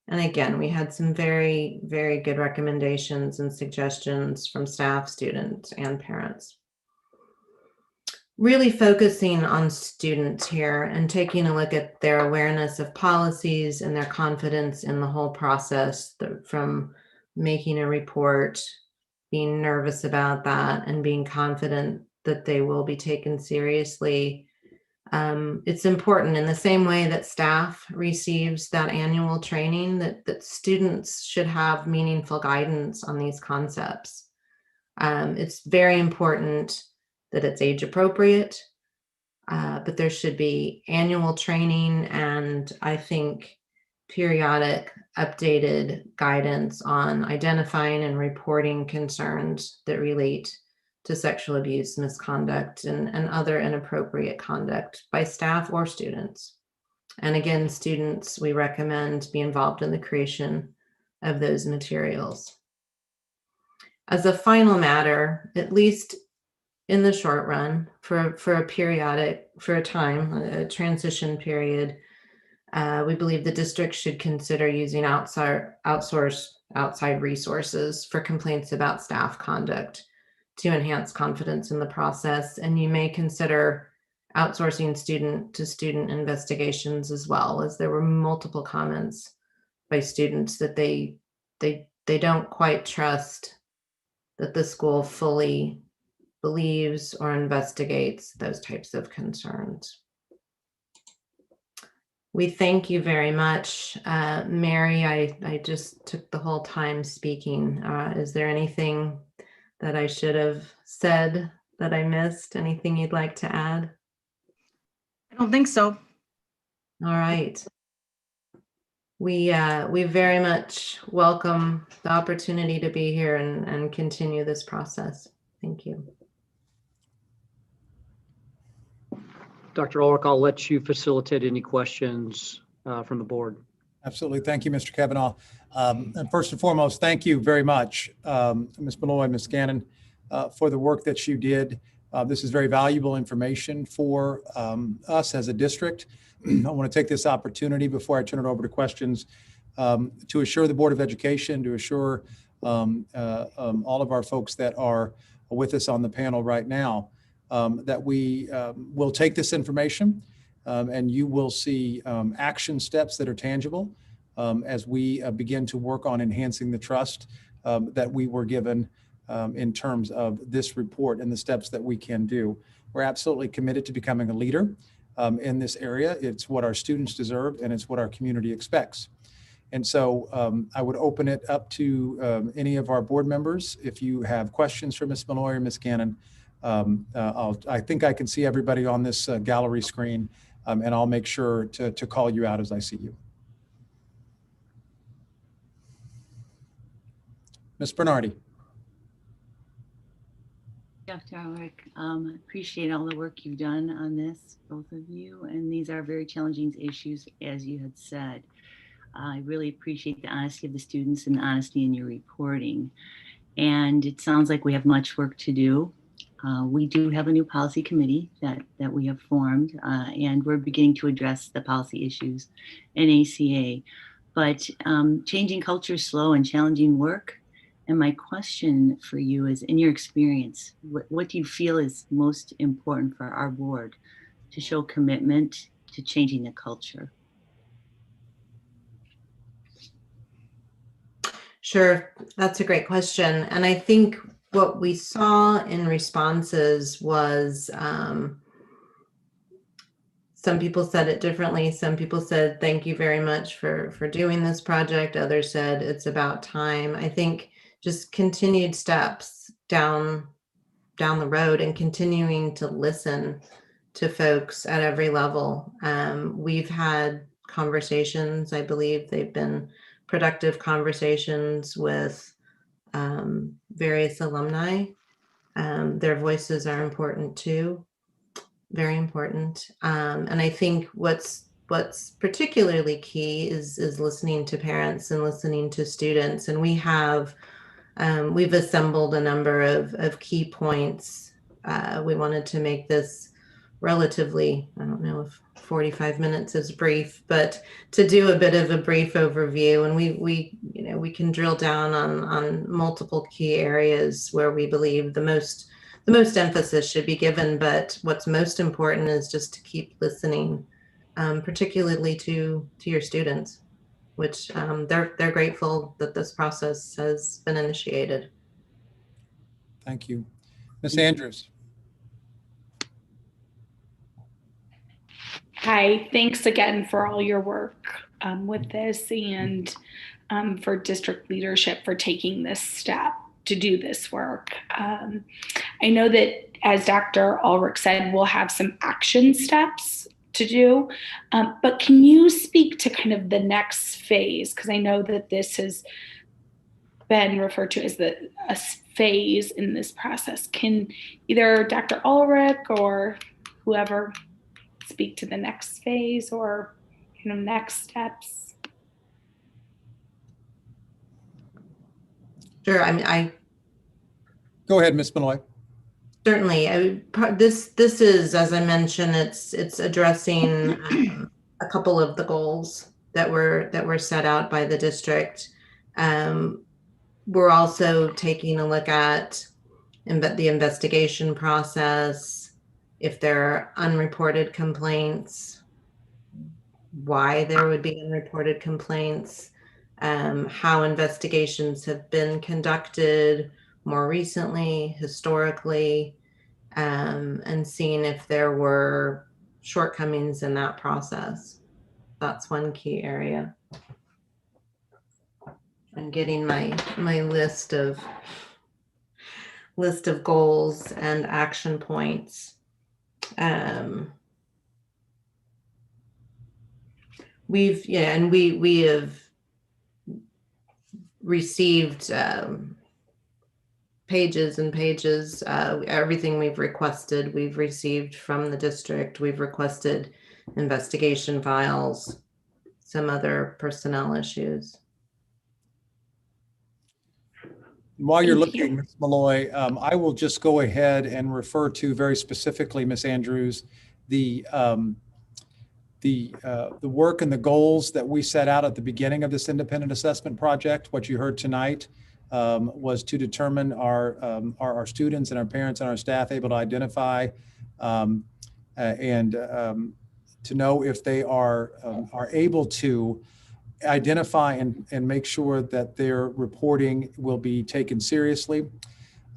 And again, we had some very, very good recommendations and suggestions from staff, students, and parents. Really focusing on students here and taking a look at their awareness of policies and their confidence in the whole process, from making a report, being nervous about that, and being confident that they will be taken seriously. It's important in the same way that staff receives that annual training, that students should have meaningful guidance on these concepts. It's very important that it's age appropriate, but there should be annual training and I think periodic updated guidance on identifying and reporting concerns that relate to sexual abuse, misconduct, and other inappropriate conduct by staff or students. And again, students, we recommend be involved in the creation of those materials. As a final matter, at least in the short run, for a time, a transition period, we believe the district should consider using outside resources for complaints about staff conduct to enhance confidence in the process. And you may consider outsourcing student-to-student investigations as well, as there were multiple comments by students that they don't quite trust that the school fully believes or investigates those types of concerns. We thank you very much. Mary, I just took the whole time speaking. Is there anything that I should have said that I missed? Anything you'd like to add? I don't think so. All right. We very much welcome the opportunity to be here and continue this process. Thank you. Dr. Ulrich, I'll let you facilitate any questions from the board. Absolutely. Thank you, Mr. Kavanaugh. And first and foremost, thank you very much, Ms. Malloy, Ms. Gannon, for the work that you did. This is very valuable information for us as a district. I want to take this opportunity before I turn it over to questions to assure the Board of Education, to assure all of our folks that are with us on the panel right now, that we will take this information and you will see action steps that are tangible as we begin to work on enhancing the trust that we were given in terms of this report and the steps that we can do. We're absolutely committed to becoming a leader in this area. It's what our students deserve and it's what our community expects. And so I would open it up to any of our board members. If you have questions for Ms. Malloy or Ms. Gannon, I think I can see everybody on this gallery screen, and I'll make sure to call you out as I see you. Ms. Bernardi. Dr. Ulrich, appreciate all the work you've done on this, both of you, and these are very challenging issues, as you had said. I really appreciate the honesty of the students and the honesty in your reporting. And it sounds like we have much work to do. We do have a new policy committee that we have formed, and we're beginning to address the policy issues in ACA. But changing culture is slow and challenging work. And my question for you is, in your experience, what do you feel is most important for our board to show commitment to changing the culture? Sure, that's a great question. And I think what we saw in responses was some people said it differently. Some people said, thank you very much for doing this project. Others said it's about time. I think just continued steps down the road and continuing to listen to folks at every level. We've had conversations. I believe they've been productive conversations with various alumni. Their voices are important too, very important. And I think what's particularly key is listening to parents and listening to students. And we've assembled a number of key points. We wanted to make this relatively, I don't know if 45 minutes is brief, but to do a bit of a brief overview, and we can drill down on multiple key areas where we believe the most emphasis should be given. But what's most important is just to keep listening, particularly to your students, which they're grateful that this process has been initiated. Thank you. Ms. Andrews. Hi, thanks again for all your work with this, and for district leadership for taking this step to do this work. I know that, as Dr. Ulrich said, we'll have some action steps to do, but can you speak to kind of the next phase? Because I know that this has been referred to as a phase in this process. Can either Dr. Ulrich or whoever speak to the next phase or next steps? Sure. I Go ahead, Ms. Malloy. certainly. This is, as I mentioned, it's addressing a couple of the goals that were set out by the district. We're also taking a look at the investigation process. If there are unreported complaints, why there would be unreported complaints, how investigations have been conducted more recently, historically, and seeing if there were shortcomings in that process. that's one key area. I'm getting my list of goals and action points. We have received pages and pages. Everything we've requested, we've received from the district. We've requested investigation files, some other personnel issues. While you're Thank you. looking, Ms. Malloy, I will just go ahead and refer to very specifically, Ms. Andrews, the work and the goals that we set out at the beginning of this independent assessment project. What you heard tonight was to determine our students and our parents and our staff able to identify and to know if they are able to identify and make sure that their reporting will be taken seriously.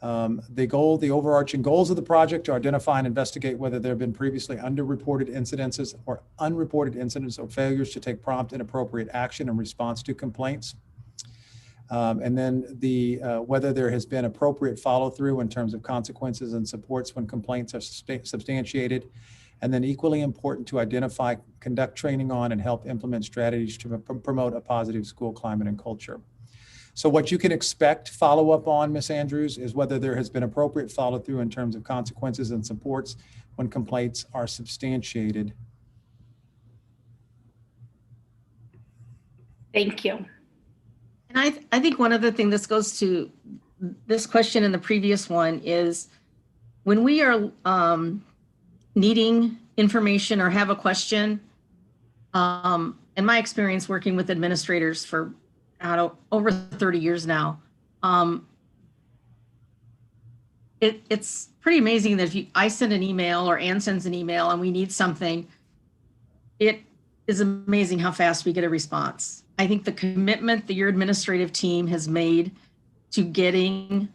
The overarching goals of the project to identify and investigate whether there have been previously underreported incidences or unreported incidents or failures to take prompt and appropriate action in response to complaints. And then whether there has been appropriate follow through in terms of consequences and supports when complaints are substantiated. And then equally important to identify, conduct training on, and help implement strategies to promote a positive school climate and culture. So what you can expect follow up on, Ms. Andrews, is whether there has been appropriate follow through in terms of consequences and supports when complaints are substantiated. Thank you. And I think one other thing, this goes to this question and the previous one, is when we are needing information or have a question, in my experience working with administrators for over 30 years now, it's pretty amazing that if I send an email or Ann sends an email and we need something, it is amazing how fast we get a response. I think the commitment that your administrative team has made to getting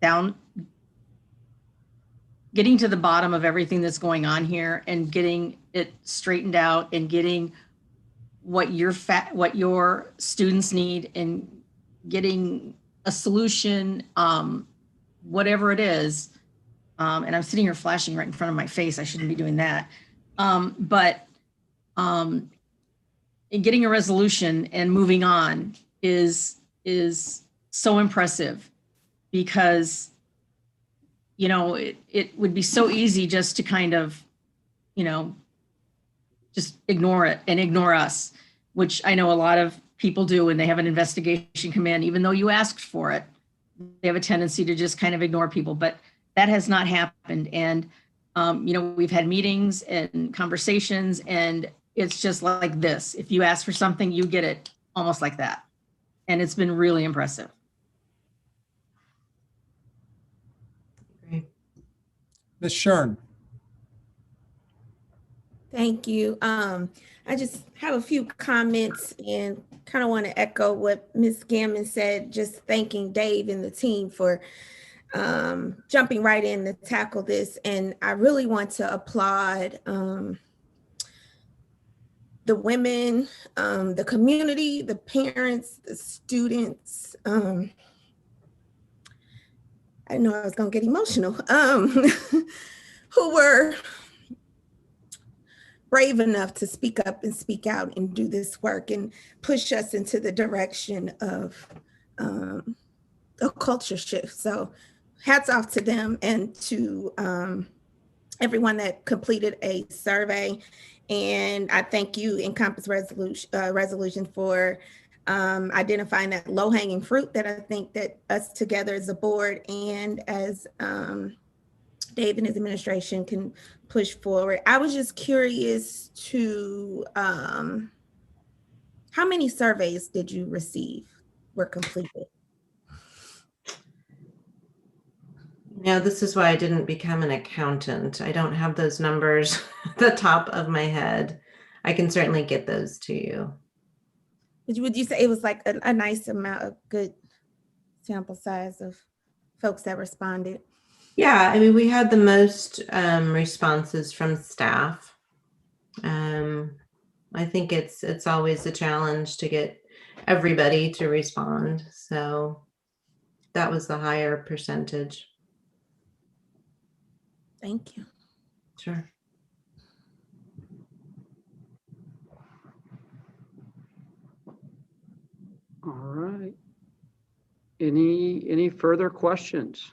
to the bottom of everything that's going on here and getting it straightened out and getting what your students need and getting a solution, whatever it is. And I'm sitting here flashing right in front of my face. I shouldn't be doing that. But getting a resolution and moving on is so impressive, because it would be so easy just to kind of just ignore it and ignore us, which I know a lot of people do when they have an investigation come in. Even though you asked for it, they have a tendency to just kind of ignore people, but that has not happened. And we've had meetings and conversations, and it's just like this. If you ask for something, you get it almost like that. And it's been really impressive. Ms. Shern. Thank you. I just have a few comments and kind of want to echo what Ms. Gammon said, just thanking Dave and the team for jumping right in to tackle this. And I really want to applaud the women, the community, the parents, the students. I know I was going to get emotional, who were brave enough to speak up and speak out and do this work and push us into the direction of a culture shift. So hats off to them and to everyone that completed a survey. And I thank you, Encompass Resolution, for identifying that low-hanging fruit that I think that us together as a board and as Dave and his administration can push forward. I was just curious to, how many surveys did you receive were completed? This is why I didn't become an accountant. I don't have those numbers at the top of my head. I can certainly get those to you. Would you say it was like a nice amount of good sample size of folks that responded? Yeah, I mean, we had the most responses from staff. I think it's always a challenge to get everybody to respond. So that was the higher percentage. Thank you. Sure. All right. Any further questions?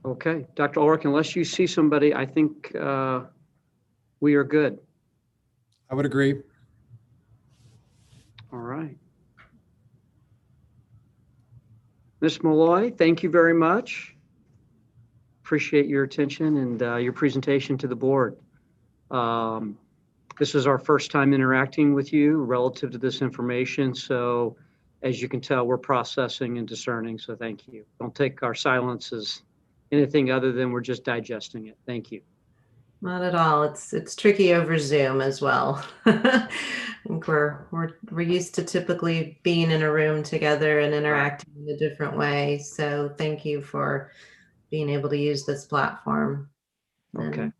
Okay, Dr. Ulrich, unless you see somebody, I think we are good. I would agree. All right. Ms. Malloy, thank you very much. Appreciate your attention and your presentation to the board. This is our first time interacting with you relative to this information. So as you can tell, we're processing and discerning. So thank you. Don't take our silence as anything other than we're just digesting it. Thank you. Not at all. It's tricky over Zoom as well. I think we're used to typically being in a room together and interacting in a different way. So thank you for being able to use this platform. Okay.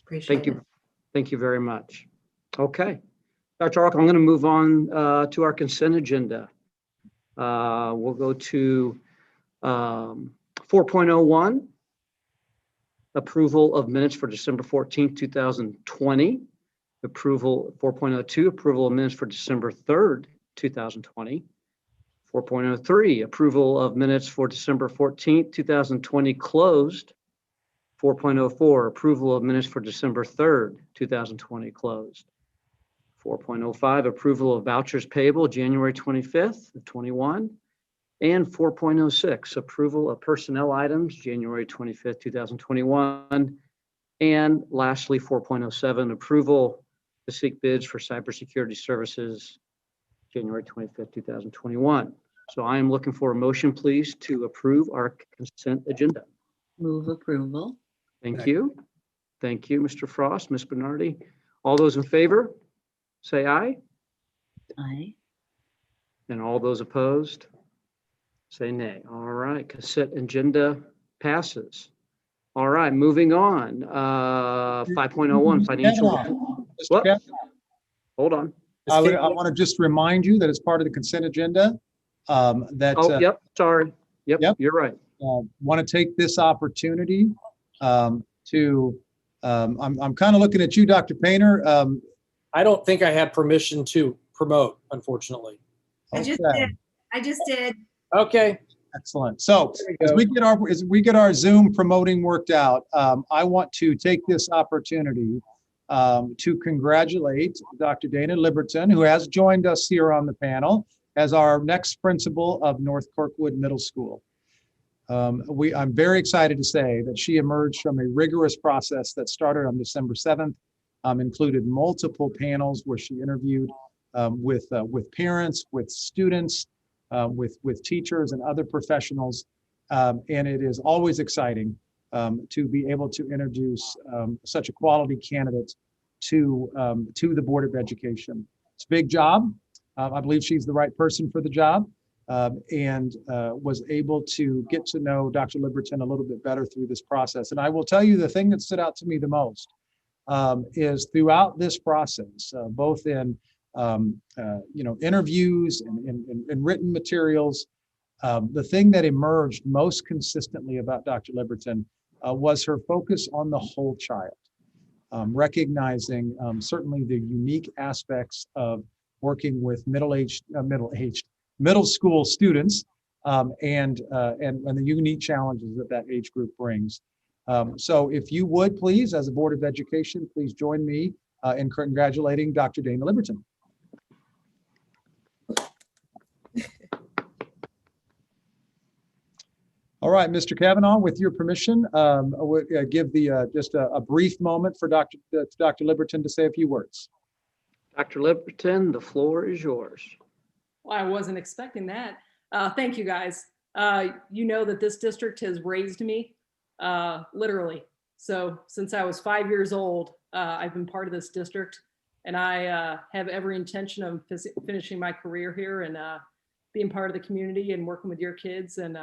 Appreciate Thank you. it. Thank you very much. Okay. Dr. Ark, I'm going to move on to our consent agenda. We'll go to 4.01, approval of minutes for December 14th, 2020. Approval 4.02, approval of minutes for December 3rd, 2020. 4.03, approval of minutes for December 14th, 2020 closed. 4.04, approval of minutes for December 3rd, 2020 closed. 4.05, approval of vouchers payable January 25th of 21. And 4.06, approval of personnel items January 25th, 2021. And lastly, 4.07, approval to seek bids for cybersecurity services January 25th, 2021. So I am looking for a motion, please, to approve our consent agenda. Move approval. Thank you. Thank you, Mr. Frost, Ms. Bernardi. All those in favor, say aye. Aye. And all those opposed, say nay. All right, consent agenda passes. All right, moving on. 5.01, financial. Mr. Whoops. Kavanaugh, Hold on. I want to just remind you that as part of the consent agenda, that Oh, yep, sorry. Yep, Yep. you're right. want to take this opportunity to, I'm kind of looking at you, Dr. Painter. I don't think I have permission to promote, unfortunately. I just Okay. did. I just did. Okay. Excellent. So There as we go. we get our Zoom promoting worked out, I want to take this opportunity to congratulate Dr. Dana Liberton, who has joined us here on the panel as our next principal of North Kirkwood Middle School. I'm very excited to say that she emerged from a rigorous process that started on December 7th, included multiple panels where she interviewed with parents, with students, with teachers and other professionals. And it is always exciting to be able to introduce such a quality candidate to the Board of Education. It's a big job. I believe she's the right person for the job, and was able to get to know Dr. Liberton a little bit better through this process. And I will tell you, the thing that stood out to me the most is throughout this process, both in interviews and written materials, the thing that emerged most consistently about Dr. Liberton was her focus on the whole child, recognizing certainly the unique aspects of working with middle school students, and the unique challenges that age group brings. So if you would please, as a Board of Education, please join me in congratulating Dr. Dana Liberton. All right, Mr. Kavanaugh, with your permission, I would give just a brief moment for Dr. Liberton to say a few words. Dr. Liberton, the floor is yours. Well, I wasn't expecting that. Thank you, guys. You know that this district has raised me, literally. So since I was 5 years old, I've been part of this district, and I have every intention of finishing my career here and being part of the community and working with your kids and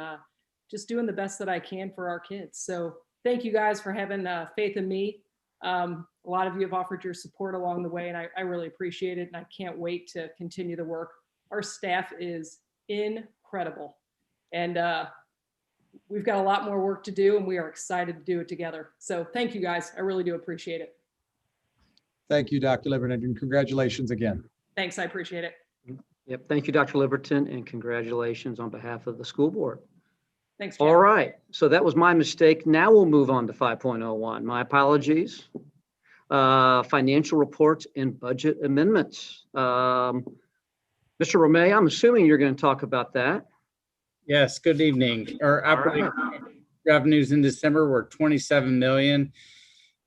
just doing the best that I can for our kids. So thank you guys for having faith in me. A lot of you have offered your support along the way, and I really appreciate it. And I can't wait to continue the work. Our staff is incredible. And we've got a lot more work to do, and we are excited to do it together. So thank you guys. I really do appreciate it. Thank you, Dr. Liberton, and congratulations again. Thanks. I appreciate it. Yep, thank you, Dr. Liberton, and congratulations on behalf of the school board. Thanks, All Jack. right, so that was my mistake. Now we'll move on to 5.01. My apologies. Financial reports and budget amendments. Mr. Romay, I'm assuming you're going to talk about that. Yes, good evening. Our All operating right. revenues in December were 27 million.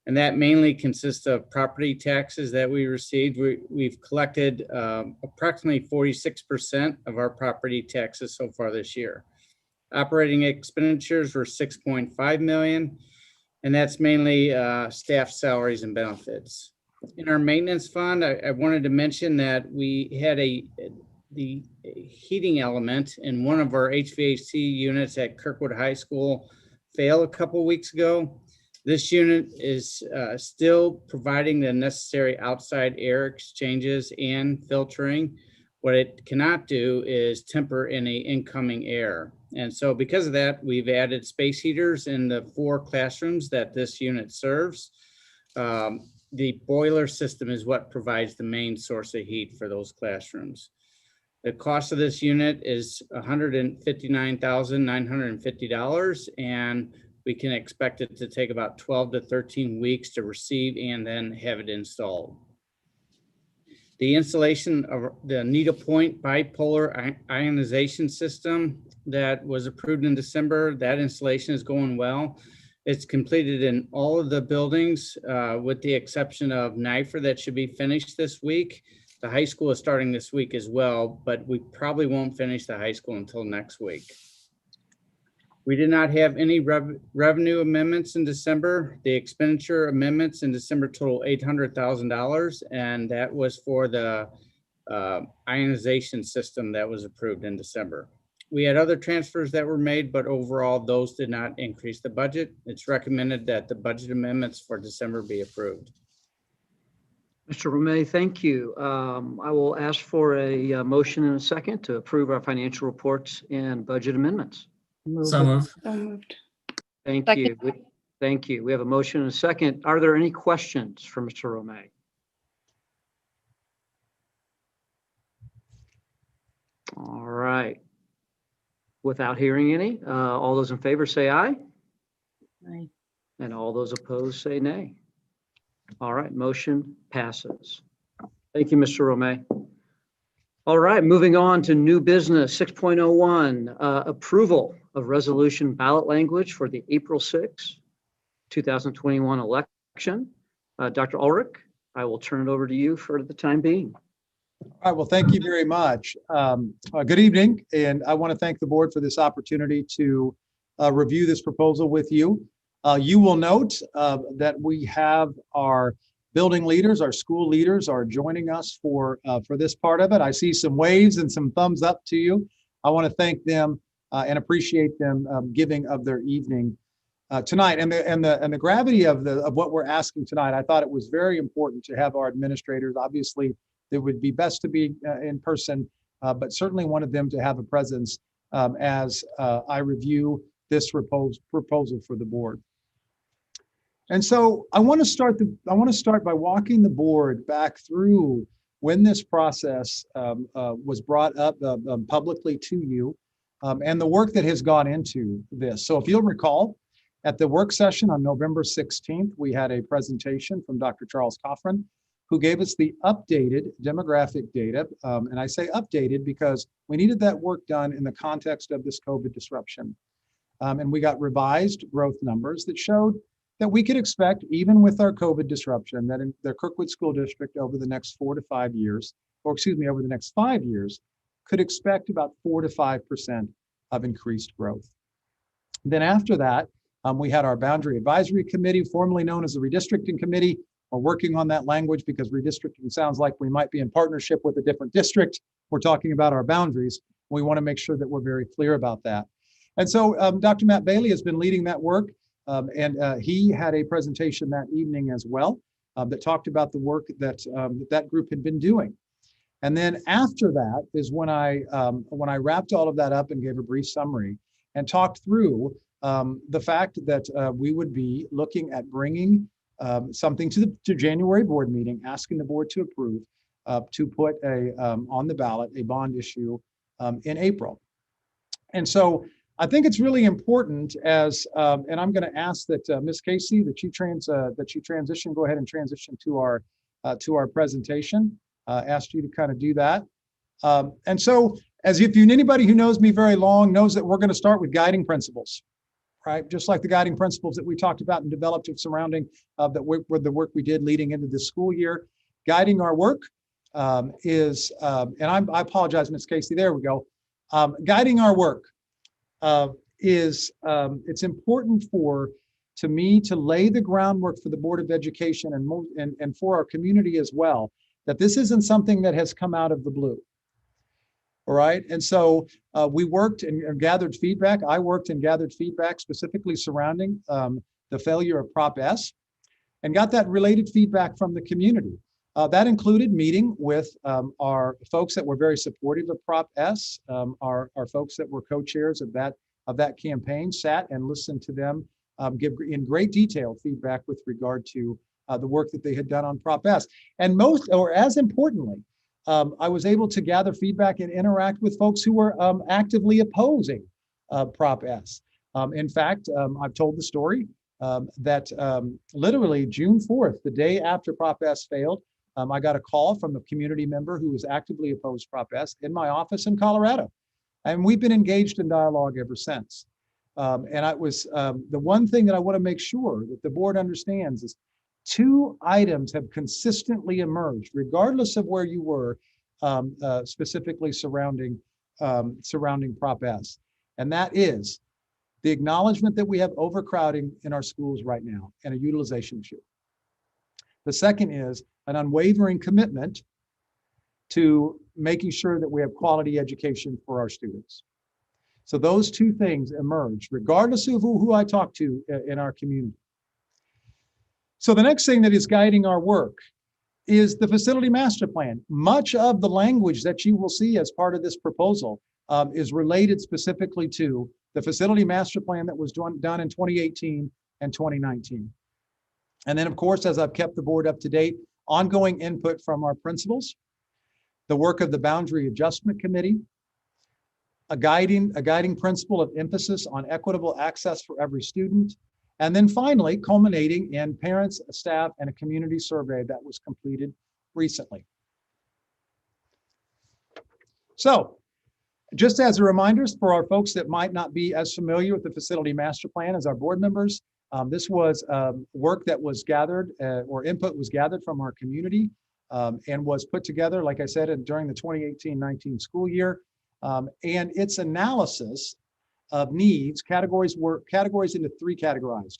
And that mainly consists of property taxes that we received. We've collected approximately 46% of our property taxes so far this year. Operating expenditures were 6.5 million, and that's mainly staff salaries and benefits. In our maintenance fund, I wanted to mention that we had the heating element in one of our HVAC units at Kirkwood High School fail a couple weeks ago. This unit is still providing the necessary outside air exchanges and filtering. What it cannot do is temper any incoming air. And so because of that, we've added space heaters in the 4 classrooms that this unit serves. The boiler system is what provides the main source of heat for those classrooms. The cost of this unit is $159,950, and we can expect it to take about 12 to 13 weeks to receive and then have it installed. The installation of the needlepoint bipolar ionization system that was approved in December, that installation is going well. It's completed in all of the buildings with the exception of NIFR that should be finished this week. The high school is starting this week as well, but we probably won't finish the high school until next week. We did not have any revenue amendments in December. The expenditure amendments in December total $800,000, and that was for the ionization system that was approved in December. We had other transfers that were made, but overall, those did not increase the budget. It's recommended that the budget amendments for December be approved. Mr. Romay, thank you. I will ask for a motion and a second to approve our financial reports and budget amendments. So moved. So moved. Thank Second. you. Thank you. We have a motion and a second. Are there any questions for Mr. Romay? All right. Without hearing any, all those in favor say aye, Aye. and all those opposed say nay. All right, motion passes. Thank you, Mr. Romay. All right, moving on to new business 6.01, approval of resolution ballot language for the April 6, 2021 election. Dr. Ulrich, I will turn it over to you for the time being. All right, well, thank you very much. Good evening, and I want to thank the board for this opportunity to review this proposal with you. You will note that we have our building leaders, our school leaders are joining us for this part of it. I see some waves and some thumbs up to you. I want to thank them and appreciate them giving of their evening tonight. And the gravity of what we're asking tonight, I thought it was very important to have our administrators. Obviously, it would be best to be in person, but certainly wanted them to have a presence as I review this proposal for the board. And so I want to start by walking the board back through when this process was brought up publicly to you and the work that has gone into this. So if you'll recall, at the work session on November 16th, we had a presentation from Dr. Charles Coffran, who gave us the updated demographic data. And I say updated because we needed that work done in the context of this COVID disruption. And we got revised growth numbers that showed that we could expect, even with our COVID disruption, that in the Kirkwood School District over the next 4 to 5 years, or excuse me, over the next 5 years, could expect about 4 to 5% of increased growth. Then after that, we had our Boundary Advisory Committee, formerly known as the Redistricting Committee. We're working on that language because redistricting sounds like we might be in partnership with a different district. We're talking about our boundaries. We want to make sure that we're very clear about that. And so Dr. Matt Bailey has been leading that work. And he had a presentation that evening as well that talked about the work that that group had been doing. And then after that is when I wrapped all of that up and gave a brief summary and talked through the fact that we would be looking at bringing something to the January board meeting, asking the board to approve to put on the ballot a bond issue in April. And so I think it's really important as, and I'm going to ask that Ms. Casey, that you transition, go ahead and transition to our presentation. Asked you to kind of do that. And so as if anybody who knows me very long knows that we're going to start with guiding principles, right? Just like the guiding principles that we talked about and developed surrounding the work we did leading into the school year. Guiding our work is, and I apologize, Ms. Casey, there we go. Guiding our work is, it's important to me to lay the groundwork for the Board of Education and for our community as well, that this isn't something that has come out of the blue. All right. And so we worked and gathered feedback. I worked and gathered feedback specifically surrounding the failure of Prop S and got that related feedback from the community. That included meeting with our folks that were very supportive of Prop S, our folks that were co-chairs of that campaign, sat and listened to them give in great detail feedback with regard to the work that they had done on Prop S. And as importantly, I was able to gather feedback and interact with folks who were actively opposing Prop S. In fact, I've told the story that literally June 4th, the day after Prop S failed, I got a call from a community member who was actively opposed Prop S in my office in Colorado. And we've been engaged in dialogue ever since. And it was the one thing that I want to make sure that the board understands is two items have consistently emerged, regardless of where you were, specifically surrounding Prop S. And that is the acknowledgement that we have overcrowding in our schools right now and a utilization issue. The second is an unwavering commitment to making sure that we have quality education for our students. So those two things emerged, regardless of who I talk to in our community. So the next thing that is guiding our work is the facility master plan. Much of the language that you will see as part of this proposal is related specifically to the facility master plan that was done in 2018 and 2019. And then, of course, as I've kept the board up to date, ongoing input from our principals, the work of the Boundary Adjustment Committee, a guiding principle of emphasis on equitable access for every student, and then finally culminating in parents, staff, and a community survey that was completed recently. So just as a reminder for our folks that might not be as familiar with the facility master plan as our board members, this was work that was gathered or input was gathered from our community and was put together, like I said, during the 2018-19 school year. And its analysis of needs categorized into three categories.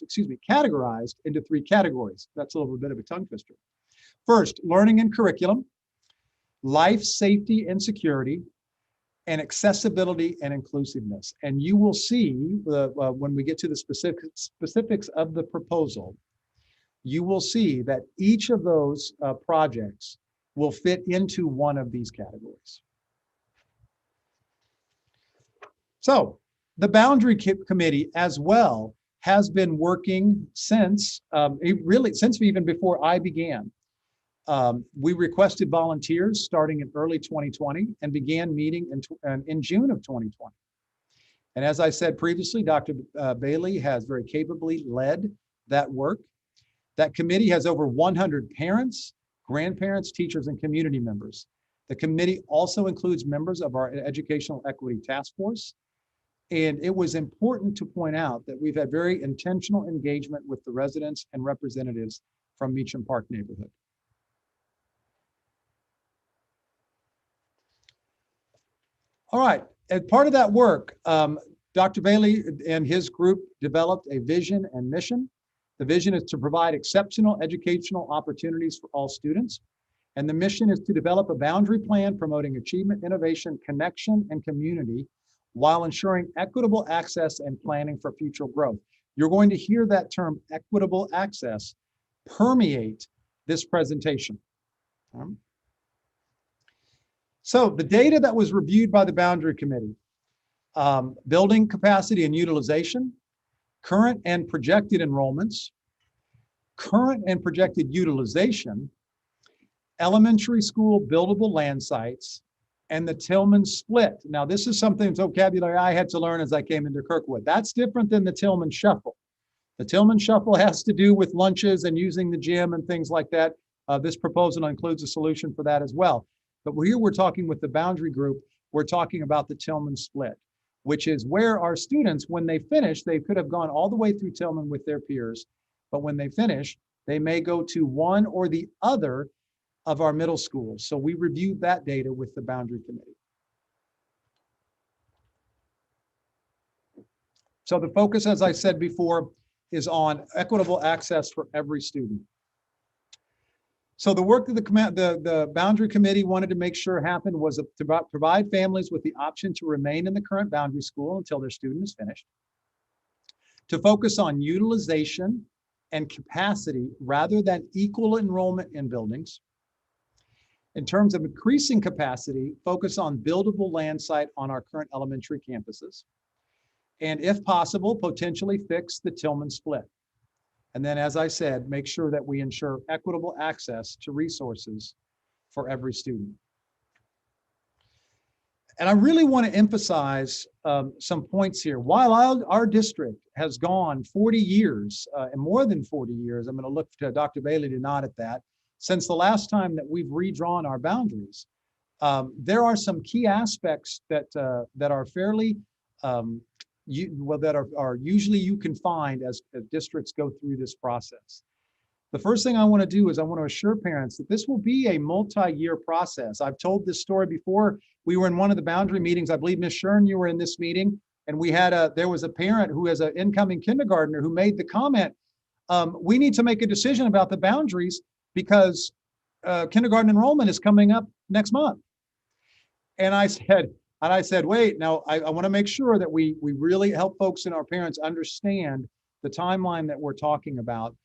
Categorized into three categories. That's a little bit of a tongue twister. First, learning and curriculum, life, safety, and security, and accessibility and inclusiveness. And you will see when we get to the specifics of the proposal, you will see that each of those projects will fit into one of these categories. So the Boundary Committee as well has been working since even before I began. We requested volunteers starting in early 2020 and began meeting in June of 2020. And as I said previously, Dr. Bailey has very capably led that work. That committee has over 100 parents, grandparents, teachers, and community members. The committee also includes members of our Educational Equity Task Force. And it was important to point out that we've had very intentional engagement with the residents and representatives from Meacham Park neighborhood. All right, as part of that work, Dr. Bailey and his group developed a vision and mission. The vision is to provide exceptional educational opportunities for all students. And the mission is to develop a boundary plan promoting achievement, innovation, connection, and community while ensuring equitable access and planning for future growth. You're going to hear that term equitable access permeate this presentation. So the data that was reviewed by the Boundary Committee, building capacity and utilization, current and projected enrollments, current and projected utilization, elementary school buildable land sites, and the Tillman split. Now, this is something vocabulary I had to learn as I came into Kirkwood. That's different than the Tillman shuffle. The Tillman shuffle has to do with lunches and using the gym and things like that. This proposal includes a solution for that as well. But here we're talking with the boundary group, we're talking about the Tillman split, which is where our students, when they finish, they could have gone all the way through Tillman with their peers, but when they finish, they may go to one or the other of our middle schools. So we reviewed that data with the Boundary Committee. So the focus, as I said before, is on equitable access for every student. So the work that the Boundary Committee wanted to make sure happened was to provide families with the option to remain in the current boundary school until their student is finished, to focus on utilization and capacity rather than equal enrollment in buildings. In terms of increasing capacity, focus on buildable land site on our current elementary campuses. And if possible, potentially fix the Tillman split. And then, as I said, make sure that we ensure equitable access to resources for every student. And I really want to emphasize some points here. While our district has gone 40 years, and more than 40 years, I'm going to look to Dr. Bailey to nod at that, since the last time that we've redrawn our boundaries, there are some key aspects that are fairly that are usually you can find as districts go through this process. The first thing I want to do is I want to assure parents that this will be a multi-year process. I've told this story before. We were in one of the boundary meetings. I believe Ms. Shern, you were in this meeting, and there was a parent who is an incoming kindergartner who made the comment, we need to make a decision about the boundaries because kindergarten enrollment is coming up next month. And I said, wait, now I want to make sure that we really help folks and our parents understand the timeline that we're talking about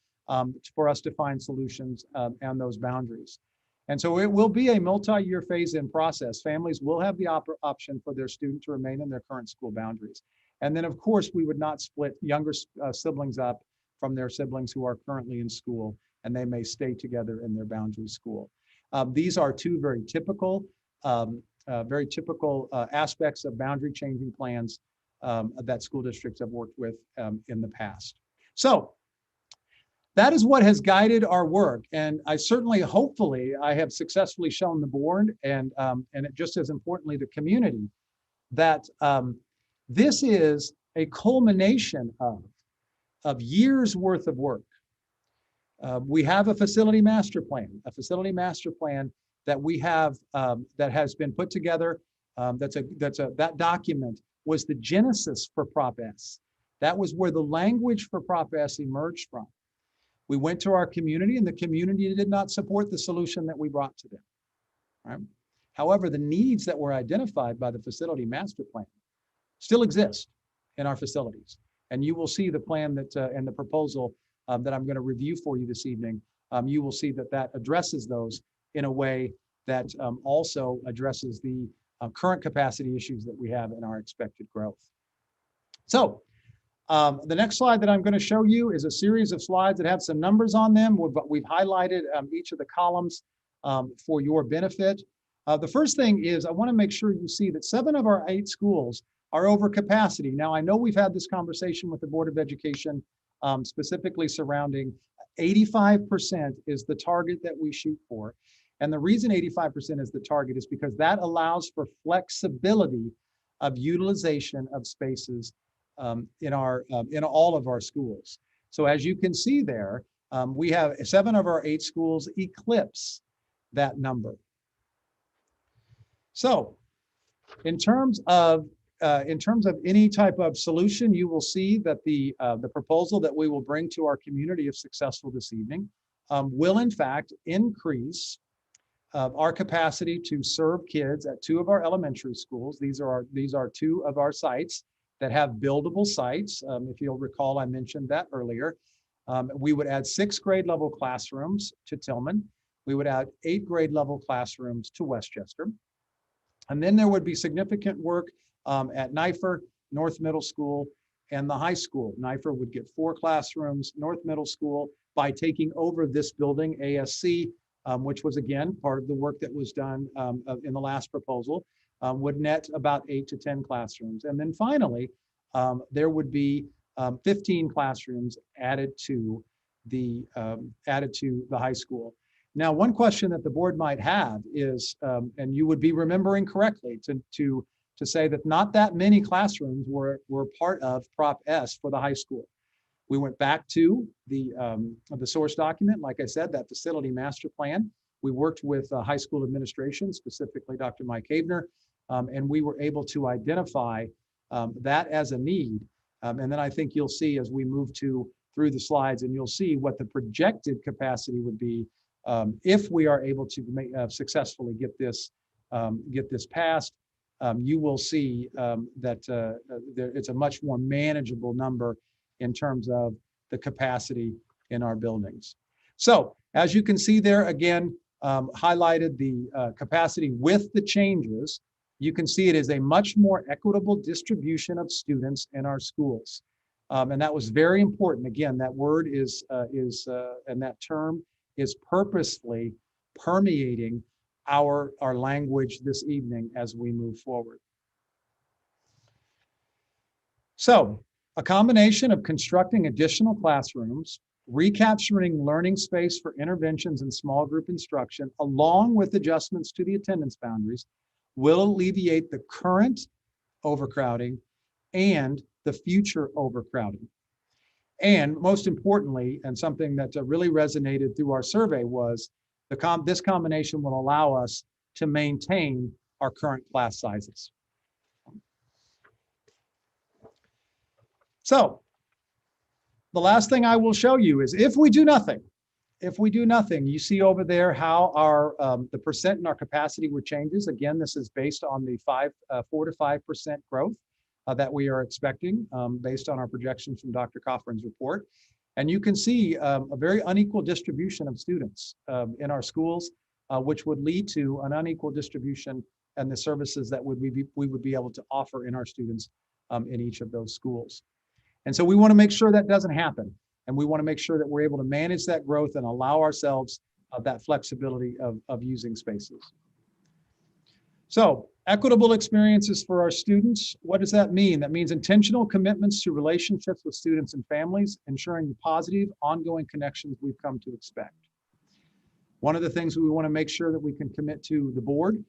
for us to find solutions and those boundaries. And so it will be a multi-year phase-in process. Families will have the option for their student to remain in their current school boundaries. And then, of course, we would not split younger siblings up from their siblings who are currently in school, and they may stay together in their boundary school. These are two very typical aspects of boundary changing plans that school districts have worked with in the past. So that is what has guided our work. And I certainly, hopefully, I have successfully shown the board and just as importantly, the community, that this is a culmination of years worth of work. We have a facility master plan that we have that has been put together. That document was the genesis for Prop S. That was where the language for Prop S emerged from. We went to our community, and the community did not support the solution that we brought to them. Right? However, the needs that were identified by the facility master plan still exist in our facilities. And you will see the plan that and the proposal that I'm going to review for you this evening. You will see that addresses those in a way that also addresses the current capacity issues that we have in our expected growth. So the next slide that I'm going to show you is a series of slides that have some numbers on them, but we've highlighted each of the columns for your benefit. The first thing is I want to make sure you see that 7 of our 8 schools are over capacity. Now, I know we've had this conversation with the Board of Education specifically surrounding 85% is the target that we shoot for. And the reason 85% is the target is because that allows for flexibility of utilization of spaces in all of our schools. So as you can see there, we have 7 of our 8 schools eclipse that number. So in terms of any type of solution, you will see that the proposal that we will bring to our community if successful this evening will in fact increase our capacity to serve kids at 2 of our elementary schools. These are 2 of our sites that have buildable sites. If you'll recall, I mentioned that earlier. We would add 6 grade level classrooms to Tillman. We would add 8 grade level classrooms to Westchester. And then there would be significant work at Knifer, North Middle School, and the high school. Knifer would get 4 classrooms, North Middle School, by taking over this building, ASC, which was again part of the work that was done in the last proposal, would net about 8 to 10 classrooms. And then finally, there would be 15 classrooms added to the high school. Now, one question that the board might have is, and you would be remembering correctly, to say that not that many classrooms were part of Prop S for the high school. We went back to the source document, like I said, that facility master plan. We worked with high school administration, specifically Dr. Mike Havener, and we were able to identify that as a need. And then I think you'll see as we move through the slides, and you'll see what the projected capacity would be if we are able to successfully get this passed. You will see that it's a much more manageable number in terms of the capacity in our buildings. So as you can see there, again, highlighted the capacity with the changes. You can see it is a much more equitable distribution of students in our schools. And that was very important. Again, that word and that term is purposefully permeating our language this evening as we move forward. So a combination of constructing additional classrooms, recapturing learning space for interventions and small group instruction, along with adjustments to the attendance boundaries, will alleviate the current overcrowding and the future overcrowding. And most importantly, and something that really resonated through our survey, was this combination will allow us to maintain our current class sizes. So the last thing I will show you is if we do nothing, you see over there how the percent in our capacity would changes. Again, this is based on the 4 to 5% growth that we are expecting based on our projections from Dr. Cochran's report. And you can see a very unequal distribution of students in our schools, which would lead to an unequal distribution and the services that we would be able to offer in our students in each of those schools. And so we want to make sure that doesn't happen. And we want to make sure that we're able to manage that growth and allow ourselves that flexibility of using spaces. So equitable experiences for our students. What does that mean? That means intentional commitments to relationships with students and families, ensuring the positive, ongoing connections we've come to expect. One of the things we want to make sure that we can commit to the board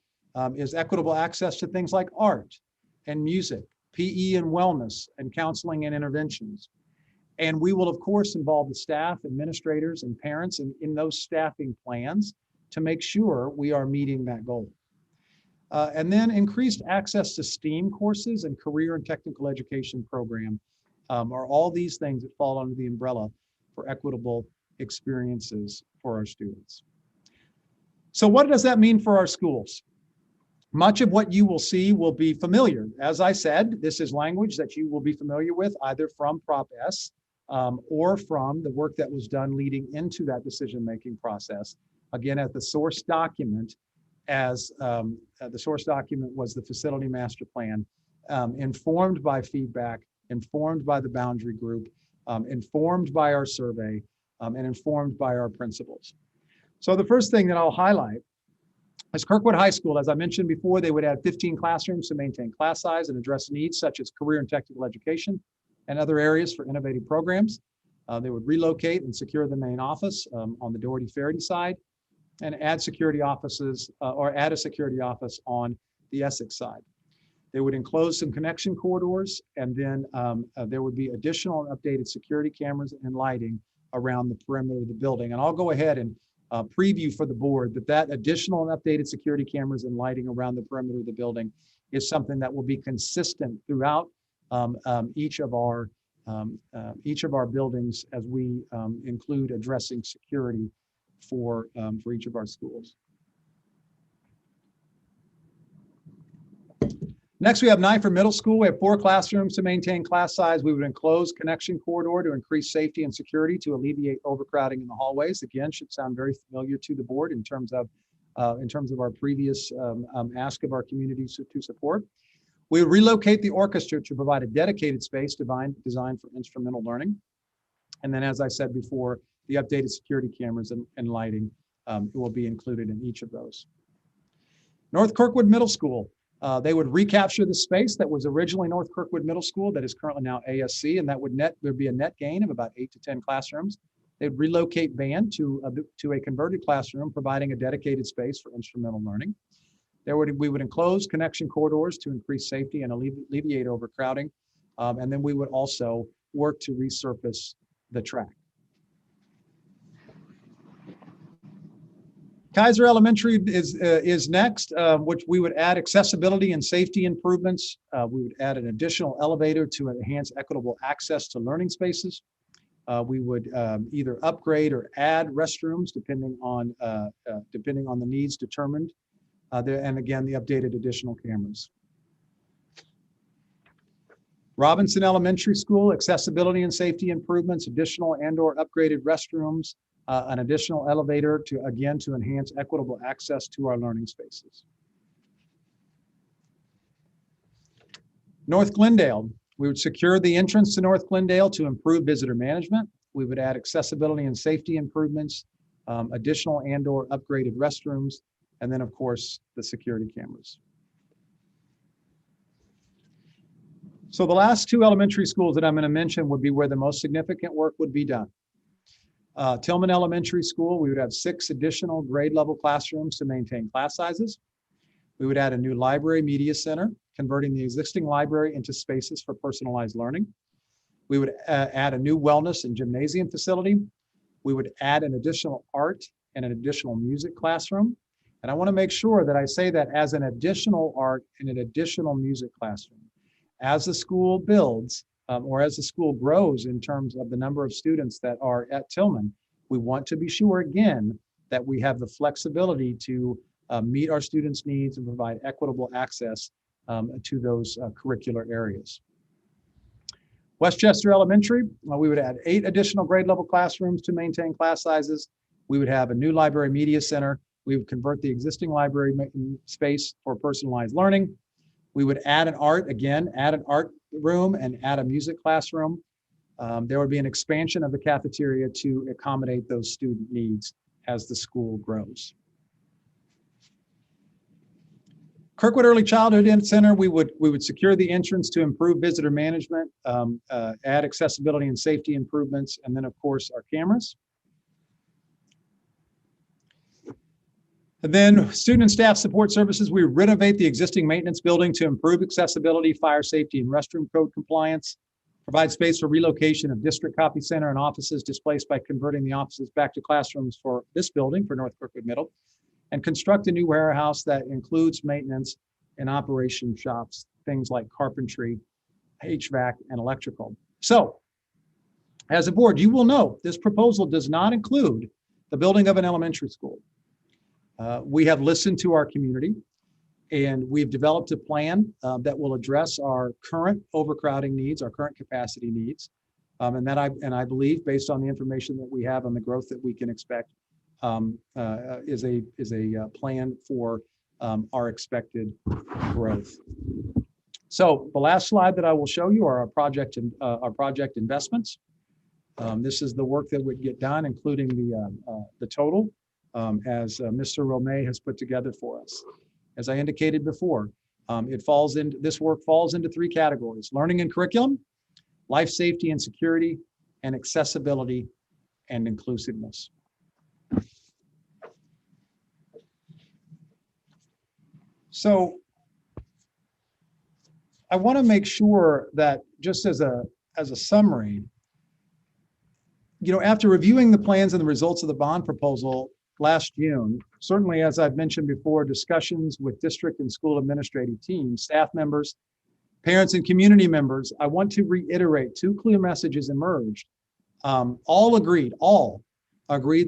is equitable access to things like art and music, PE and wellness, and counseling and interventions. And we will, of course, involve the staff, administrators, and parents in those staffing plans to make sure we are meeting that goal. And then increased access to STEAM courses and career and technical education program are all these things that fall under the umbrella for equitable experiences for our students. So what does that mean for our schools? Much of what you will see will be familiar. As I said, this is language that you will be familiar with either from Prop S or from the work that was done leading into that decision-making process. Again, at the source document, the source document was the facility master plan, informed by feedback, informed by the boundary group, informed by our survey, and informed by our principals. So the first thing that I'll highlight is Kirkwood High School. As I mentioned before, they would add 15 classrooms to maintain class size and address needs such as career and technical education and other areas for innovative programs. They would relocate and secure the main office on the Doherty-Faraday side and add security offices or add a security office on the Essex side. They would enclose some connection corridors, and then there would be additional and updated security cameras and lighting around the perimeter of the building. And I'll go ahead and preview for the board that additional and updated security cameras and lighting around the perimeter of the building is something that will be consistent throughout each of our buildings as we include addressing security for each of our schools. Next, we have 9 for middle school. We have 4 classrooms to maintain class size. We would enclose connection corridor to increase safety and security to alleviate overcrowding in the hallways. Again, should sound very familiar to the board in terms of our previous ask of our community to support. We would relocate the orchestra to provide a dedicated space designed for instrumental learning. And then, as I said before, the updated security cameras and lighting will be included in each of those. North Kirkwood Middle School. They would recapture the space that was originally North Kirkwood Middle School that is currently now ASC, and that would be a net gain of about 8 to 10 classrooms. They'd relocate band to a converted classroom, providing a dedicated space for instrumental learning. We would enclose connection corridors to increase safety and alleviate overcrowding. And then we would also work to resurface the track. Kaiser Elementary is next, which we would add accessibility and safety improvements. We would add an additional elevator to enhance equitable access to learning spaces. We would either upgrade or add restrooms depending on the needs determined. And again, the updated additional cameras. Robinson Elementary School, accessibility and safety improvements, additional and/or upgraded restrooms, an additional elevator to enhance equitable access to our learning spaces. North Glendale, we would secure the entrance to North Glendale to improve visitor management. We would add accessibility and safety improvements, additional and/or upgraded restrooms, and then, of course, the security cameras. So the last 2 elementary schools that I'm going to mention would be where the most significant work would be done. Tillman Elementary School, we would have 6 additional grade level classrooms to maintain class sizes. We would add a new library media center, converting the existing library into spaces for personalized learning. We would add a new wellness and gymnasium facility. We would add an additional art and an additional music classroom. And I want to make sure that I say that as an additional art and an additional music classroom. As the school builds, or as the school grows in terms of the number of students that are at Tillman, we want to be sure again that we have the flexibility to meet our students' needs and provide equitable access to those curricular areas. Westchester Elementary, we would add 8 additional grade level classrooms to maintain class sizes. We would have a new library media center. We would convert the existing library space for personalized learning. We would add an art room and add a music classroom. There would be an expansion of the cafeteria to accommodate those student needs as the school grows. Kirkwood Early Childhood Center, we would secure the entrance to improve visitor management, add accessibility and safety improvements, and then, of course, our cameras. And then student and staff support services, we renovate the existing maintenance building to improve accessibility, fire safety, and restroom code compliance, provide space for relocation of district copy center and offices displaced by converting the offices back to classrooms for this building for North Kirkwood Middle, and construct a new warehouse that includes maintenance and operation shops, things like carpentry, HVAC, and electrical. So, as a board, you will note this proposal does not include the building of an elementary school. We have listened to our community, and we've developed a plan that will address our current overcrowding needs, our current capacity needs, and I believe, based on the information that we have on the growth that we can expect, is a plan for our expected growth. So the last slide that I will show you are our project investments. This is the work that would get done, including the total. As Mr. Romay has put together for us. As I indicated before, this work falls into 3 categories: learning and curriculum, life safety and security, and accessibility and inclusiveness. So I want to make sure that, just as a summary, after reviewing the plans and the results of the bond proposal last June, certainly, as I've mentioned before, discussions with district and school administrative teams, staff members, parents, and community members, I want to reiterate 2 clear messages emerged. All agreed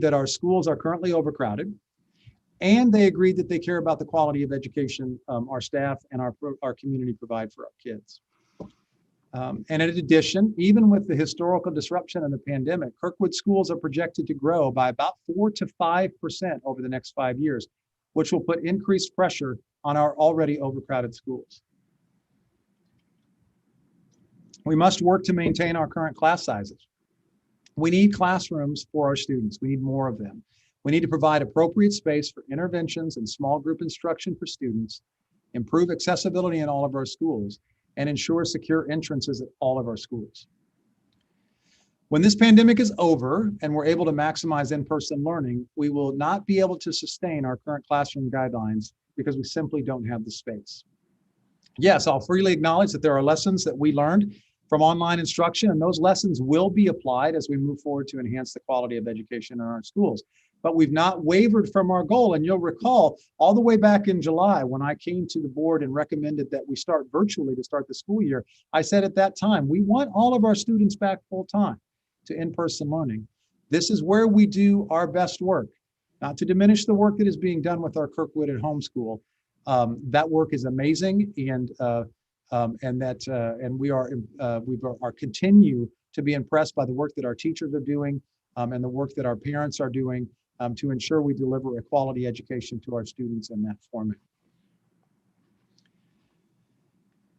that our schools are currently overcrowded, And they agreed that they care about the quality of education our staff and our community provide for our kids. And in addition, even with the historical disruption of the pandemic, Kirkwood schools are projected to grow by about 4 to 5% over the next 5 years, which will put increased pressure on our already overcrowded schools. We must work to maintain our current class sizes. We need classrooms for our students. We need more of them. We need to provide appropriate space for interventions and small group instruction for students, improve accessibility in all of our schools, and ensure secure entrances at all of our schools. When this pandemic is over and we're able to maximize in-person learning, we will not be able to sustain our current classroom guidelines because we simply don't have the space. Yes, I'll freely acknowledge that there are lessons that we learned from online instruction, and those lessons will be applied as we move forward to enhance the quality of education in our schools. But we've not wavered from our goal. And you'll recall all the way back in July when I came to the board and recommended that we start virtually to start the school year, I said at that time, we want all of our students back full time to in-person learning. This is where we do our best work, not to diminish the work that is being done with our Kirkwood at Home School. That work is amazing, and we are continue to be impressed by the work that our teachers are doing and the work that our parents are doing to ensure we deliver a quality education to our students in that format.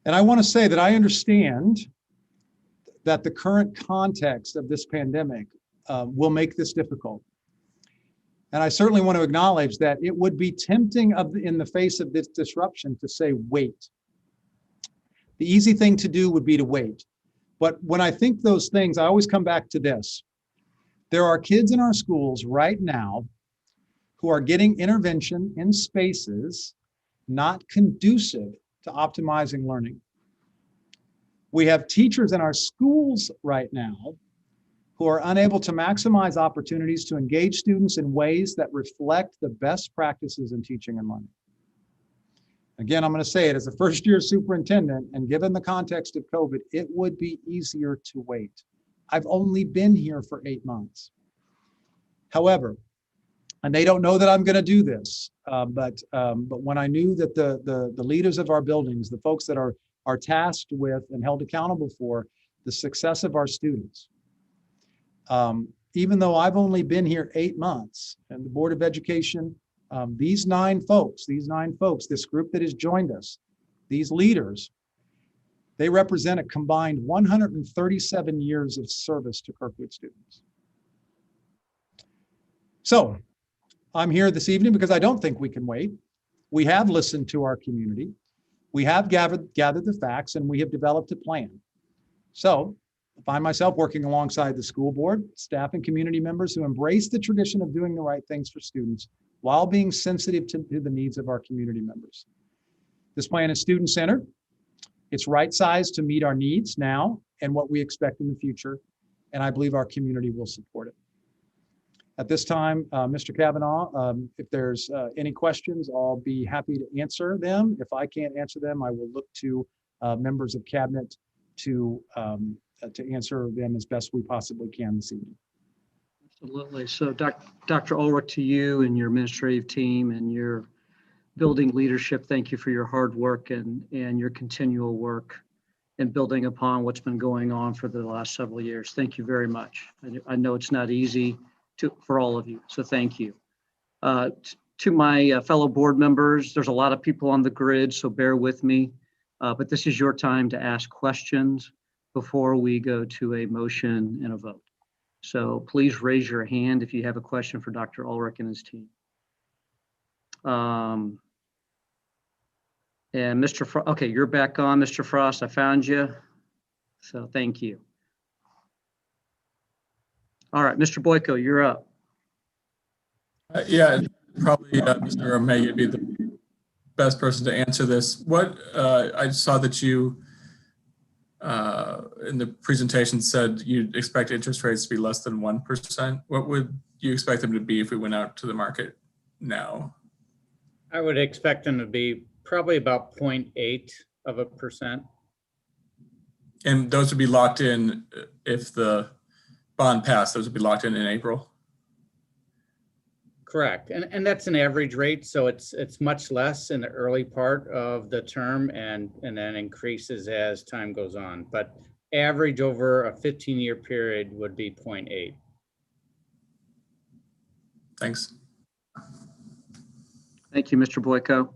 And I want to say that I understand that the current context of this pandemic will make this difficult. And I certainly want to acknowledge that it would be tempting in the face of this disruption to say, wait. The easy thing to do would be to wait. But when I think those things, I always come back to this. There are kids in our schools right now who are getting intervention in spaces not conducive to optimizing learning. We have teachers in our schools right now who are unable to maximize opportunities to engage students in ways that reflect the best practices in teaching and learning. Again, I'm going to say it as a first-year superintendent, and given the context of COVID, it would be easier to wait. I've only been here for 8 months. However, and they don't know that I'm going to do this, but when I knew that the leaders of our buildings, the folks that are tasked with and held accountable for the success of our students, even though I've only been here 8 months, and the Board of Education, these nine folks, this group that has joined us, these leaders, they represent a combined 137 years of service to Kirkwood students. So I'm here this evening because I don't think we can wait. We have listened to our community. We have gathered the facts, and we have developed a plan. So I find myself working alongside the school board, staff, and community members who embrace the tradition of doing the right things for students while being sensitive to the needs of our community members. This plan is student-centered. It's right-sized to meet our needs now and what we expect in the future, and I believe our community will support it. At this time, Mr. Kavanaugh, if there's any questions, I'll be happy to answer them. If I can't answer them, I will look to members of cabinet to answer them as best we possibly can this evening. Absolutely. So Dr. Ulrich, to you and your administrative team and your building leadership, thank you for your hard work and your continual work in building upon what's been going on for the last several years. Thank you very much. I know it's not easy for all of you, so thank you. To my fellow board members, there's a lot of people on the grid, so bear with me, but this is your time to ask questions before we go to a motion and a vote. So please raise your hand if you have a question for Dr. Ulrich and his team. And Mr. Frost, okay, you're back on, Mr. Frost. I found you. So thank you. All right, Mr. Boyko, you're up. Yeah, probably Mr. O'May would be the best person to answer this. What I saw that you in the presentation said you'd expect interest rates to be less than 1%. What would you expect them to be if we went out to the market now? I would expect them to be probably about 0.8%. And those would be locked in if the bond passed, those would be locked in April? Correct. And that's an average rate. So it's much less in the early part of the term and then increases as time goes on. But average over a 15-year period would be 0.8. Thanks. Thank you, Mr. Boyko.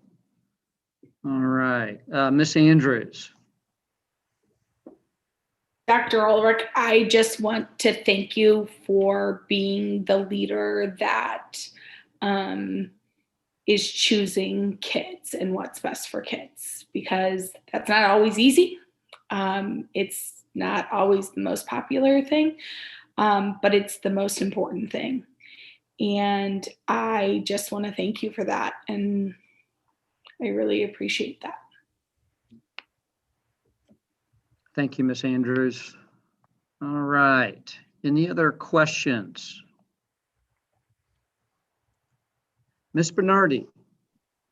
All right, Ms. Andrews. Dr. Ulrich, I just want to thank you for being the leader that is choosing kids and what's best for kids, because that's not always easy. It's not always the most popular thing, but it's the most important thing. And I just want to thank you for that. And I really appreciate that. Thank you, Ms. Andrews. All right, any other questions? Ms. Bernardi.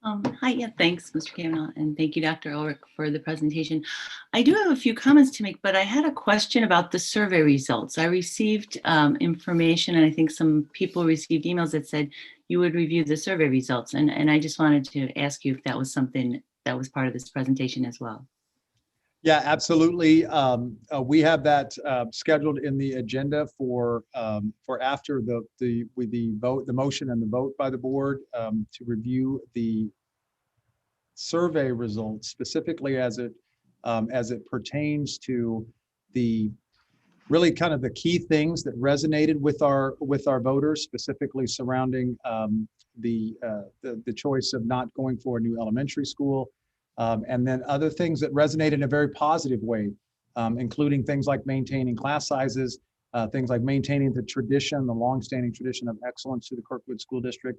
Hi, yeah, thanks, Mr. Kavanaugh, and thank you, Dr. Ulrich, for the presentation. I do have a few comments to make, but I had a question about the survey results. I received information, and I think some people received emails that said you would review the survey results, and I just wanted to ask you if that was something that was part of this presentation as well. Yeah, absolutely. We have that scheduled in the agenda for after the motion and the vote by the board to review the survey results, specifically as it pertains to the really kind of the key things that resonated with our voters, specifically surrounding the choice of not going for a new elementary school. And then other things that resonate in a very positive way, including things like maintaining class sizes, things like maintaining the tradition, the longstanding tradition of excellence to the Kirkwood School District.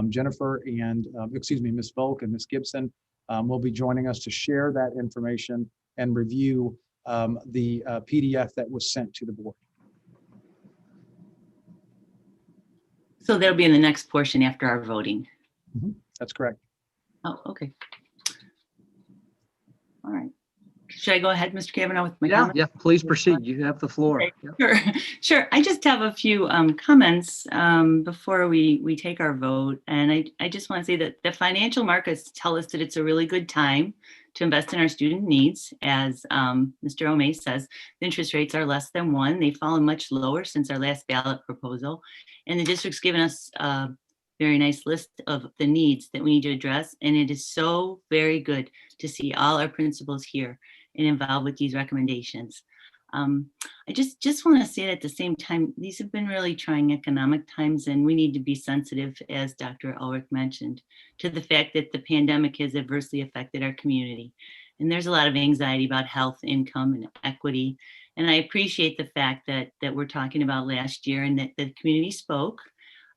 Jennifer and, Ms. Volk and Ms. Gibson will be joining us to share that information and review the PDF that was sent to the board. So that'll be in the next portion after our voting. Mm-hmm. That's correct. Oh, okay. All right. Should I go ahead, Mr. Kavanaugh, with my Yeah, comments? yeah, please proceed. You have the floor. Okay, sure, sure. I just have a few comments before we take our vote. And I just want to say that the financial markets tell us that it's a really good time to invest in our student needs. As Mr. O'May says, the interest rates are less than 1. They've fallen much lower since our last ballot proposal. And the district's given us a very nice list of the needs that we need to address. And it is so very good to see all our principals here and involved with these recommendations. I just want to say that at the same time, these have been really trying economic times, and we need to be sensitive, as Dr. Ulrich mentioned, to the fact that the pandemic has adversely affected our community. And there's a lot of anxiety about health, income, and equity. And I appreciate the fact that we're talking about last year and that the community spoke.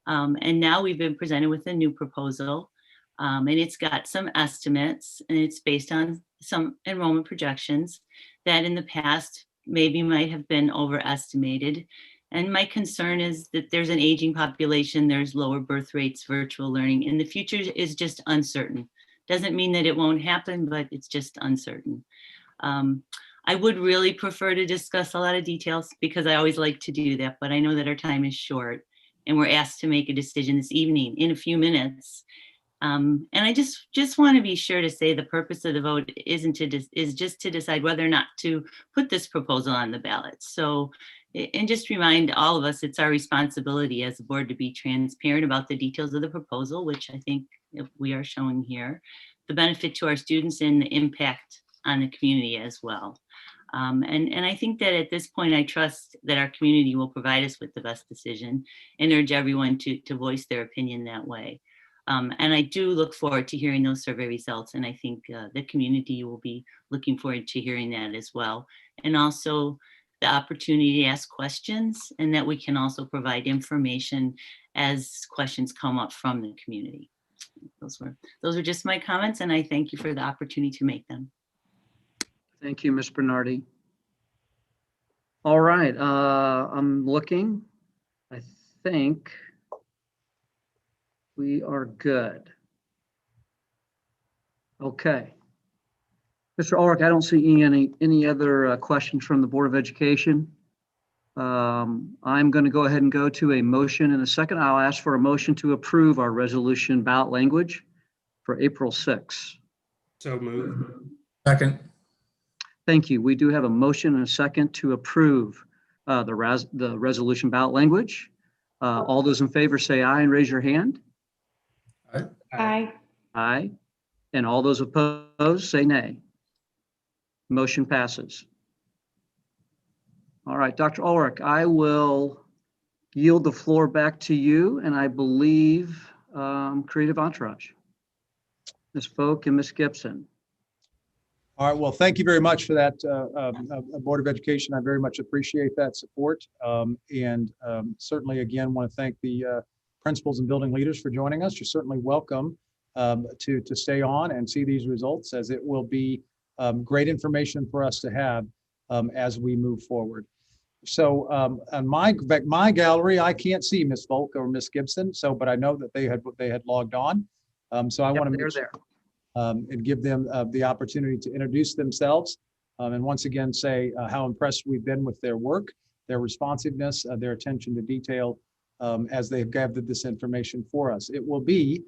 And now we've been presented with a new proposal. And it's got some estimates, and it's based on some enrollment projections that in the past maybe might have been overestimated. And my concern is that there's an aging population, there's lower birth rates, virtual learning, and the future is just uncertain. Doesn't mean that it won't happen, but it's just uncertain. I would really prefer to discuss a lot of details because I always like to do that, but I know that our time is short and we're asked to make a decision this evening in a few minutes. And I just want to be sure to say the purpose of the vote is just to decide whether or not to put this proposal on the ballot. So, and just remind all of us, it's our responsibility as a board to be transparent about the details of the proposal, which I think we are showing here, the benefit to our students and the impact on the community as well. And I think that at this point, I trust that our community will provide us with the best decision and urge everyone to voice their opinion that way. And I do look forward to hearing those survey results. And I think the community will be looking forward to hearing that as well. And also the opportunity to ask questions, and that we can also provide information as questions come up from the community. Those were just my comments, and I thank you for the opportunity to make them. Thank you, Ms. Bernardi. All right, I'm looking. I think we are good. Okay. Mr. Ulrich, I don't see any other questions from the Board of Education. I'm going to go ahead and go to a motion in a second. I'll ask for a motion to approve our resolution ballot language for April 6th. So moved. Second. Thank you. We do have a motion and a second to approve the resolution ballot language. All those in favor say aye and raise your hand. Aye. Aye. And all those opposed say nay. Motion passes. All right, Dr. Ulrich, I will yield the floor back to you, and I believe Creative Entourage. Ms. Folk and Ms. Gibson. All right, well, thank you very much for that, Board of Education. I very much appreciate that support. And certainly, again, want to thank the principals and building leaders for joining us. You're certainly welcome to stay on and see these results, as it will be great information for us to have as we move forward. So on my gallery, I can't see Ms. Folk or Ms. Gibson, but I know that they had logged on. So I want to make sure and give them the opportunity to introduce themselves and once again say how impressed we've been with their work, their responsiveness, their attention to detail as they've gathered this information for us. It will be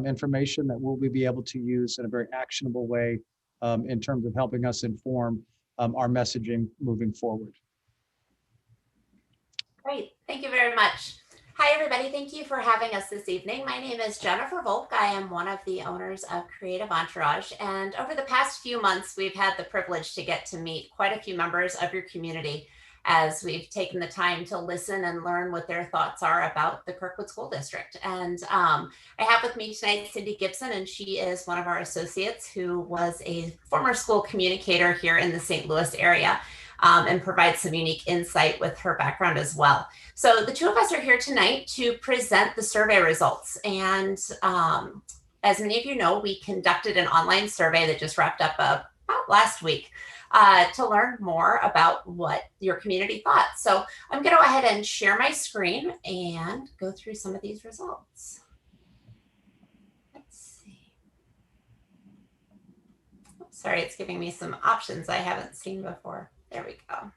information that we'll be able to use in a very actionable way in terms of helping us inform our messaging moving forward. Great, thank you very much. Hi, everybody. Thank you for having us this evening. My name is Jennifer Volk. I am one of the owners of Creative Entourage. And over the past few months, we've had the privilege to get to meet quite a few members of your community as we've taken the time to listen and learn what their thoughts are about the Kirkwood School District. And I have with me tonight Cindy Gibson, and she is one of our associates who was a former school communicator here in the St. Louis area. And provide some unique insight with her background as well. So the two of us are here tonight to present the survey results. And as many of you know, we conducted an online survey that just wrapped up about last week to learn more about what your community thought. So I'm going to go ahead and share my screen and go through some of these results. Let's see. Oops, sorry, it's giving me some options I haven't seen before. There we go.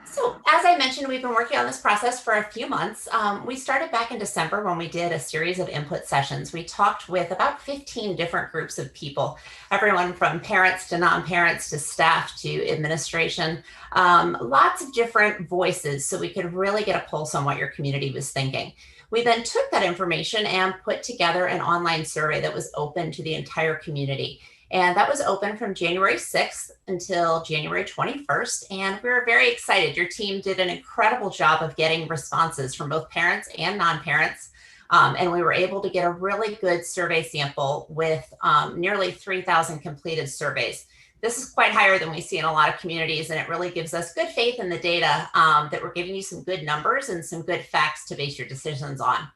So as I mentioned, we've been working on this process for a few months. We started back in December when we did a series of input sessions. We talked with about 15 different groups of people, everyone from parents to non-parents to staff to administration, lots of different voices so we could really get a pulse on what your community was thinking. We then took that information and put together an online survey that was open to the entire community. And that was open from January 6th until January 21st. And we were very excited. Your team did an incredible job of getting responses from both parents and non-parents. And we were able to get a really good survey sample with nearly 3,000 completed surveys. This is quite higher than we see in a lot of communities, and it really gives us good faith in the data that we're giving you some good numbers and some good facts to base your decisions on.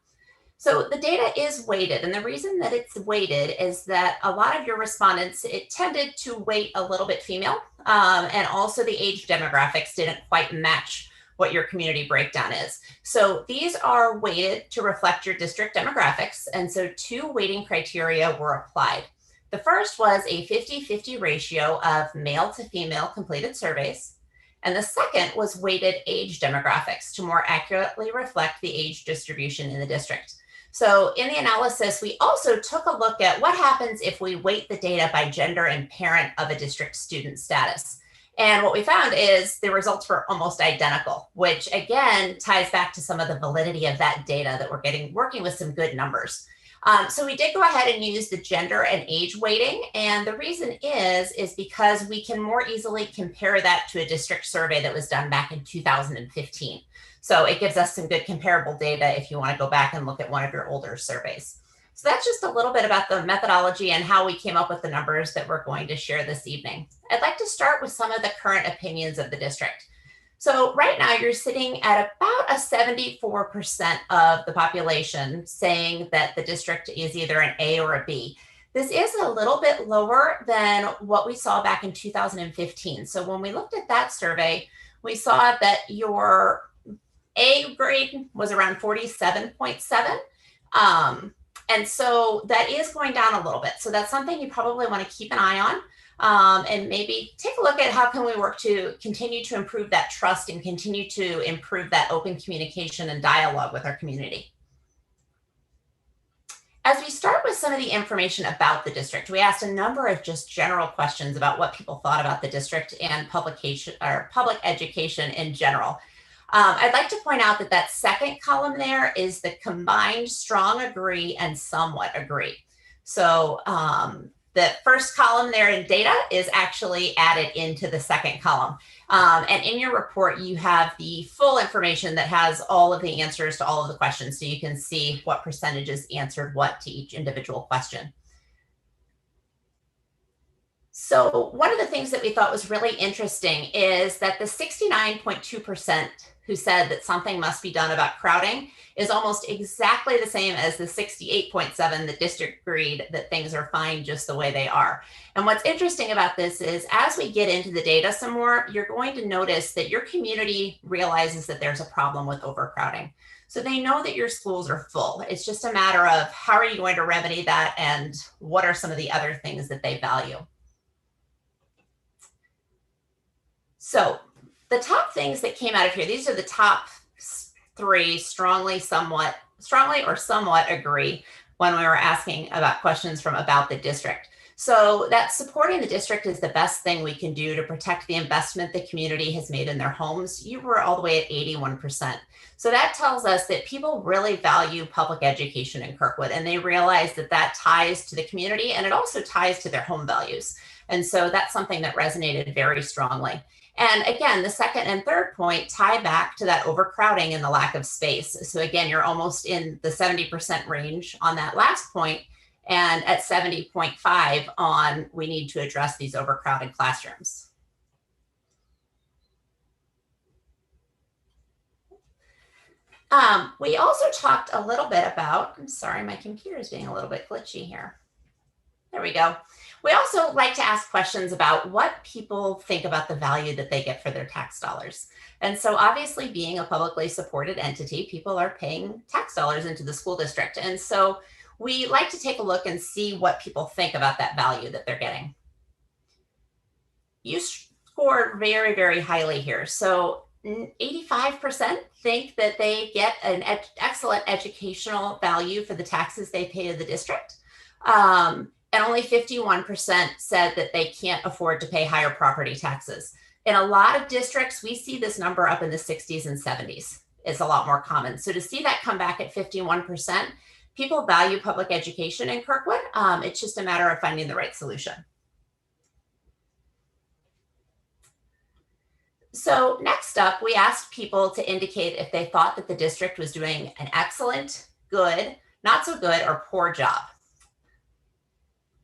So the data is weighted, and the reason that it's weighted is that a lot of your respondents, it tended to weight a little bit female, and also the age demographics didn't quite match what your community breakdown is. So these are weighted to reflect your district demographics, and so two weighting criteria were applied. The first was a 50-50 ratio of male to female completed surveys, and the second was weighted age demographics to more accurately reflect the age distribution in the district. So in the analysis, we also took a look at what happens if we weight the data by gender and parent of a district student status. And what we found is the results were almost identical, which again ties back to some of the validity of that data that we're working with some good numbers. So we did go ahead and use the gender and age weighting. And the reason is because we can more easily compare that to a district survey that was done back in 2015. So it gives us some good comparable data if you want to go back and look at one of your older surveys. So that's just a little bit about the methodology and how we came up with the numbers that we're going to share this evening. I'd like to start with some of the current opinions of the district. So right now you're sitting at about a 74% of the population saying that the district is either an A or a B. This is a little bit lower than what we saw back in 2015. So when we looked at that survey, we saw that your A grade was around 47.7. And so that is going down a little bit. So that's something you probably want to keep an eye on. And maybe take a look at how can we work to continue to improve that trust and continue to improve that open communication and dialogue with our community. As we start with some of the information about the district, we asked a number of just general questions about what people thought about the district and publication or public education in general. I'd like to point out that that second column there is the combined strong agree and somewhat agree. So the first column there in data is actually added into the second column. And in your report, you have the full information that has all of the answers to all of the questions. So you can see what percentages answered what to each individual question. So one of the things that we thought was really interesting is that the 69.2% who said that something must be done about crowding is almost exactly the same as the 68.7 that district agreed that things are fine just the way they are. And what's interesting about this is as we get into the data some more, you're going to notice that your community realizes that there's a problem with overcrowding. So they know that your schools are full. It's just a matter of how are you going to remedy that and what are some of the other things that they value. So the top things that came out of here, these are the top 3 strongly or somewhat agree when we were asking about questions from about the district. So that supporting the district is the best thing we can do to protect the investment the community has made in their homes. You were all the way at 81%. So that tells us that people really value public education in Kirkwood, and they realize that that ties to the community and it also ties to their home values. And so that's something that resonated very strongly. And again, the second and third point tie back to that overcrowding and the lack of space. So again, you're almost in the 70% range on that last point, and at 70.5 on we need to address these overcrowded classrooms. We also talked a little bit about, I'm sorry, my computer is being a little bit glitchy here. There we go. We also like to ask questions about what people think about the value that they get for their tax dollars. And so obviously being a publicly supported entity, people are paying tax dollars into the school district. And so we like to take a look and see what people think about that value that they're getting. You scored very, very highly here. So 85% think that they get an excellent educational value for the taxes they pay to the district. And only 51% said that they can't afford to pay higher property taxes. In a lot of districts, we see this number up in the 60s and 70s. It's a lot more common. So to see that come back at 51%, people value public education in Kirkwood. It's just a matter of finding the right solution. So next up, we asked people to indicate if they thought that the district was doing an excellent, good, not so good, or poor job.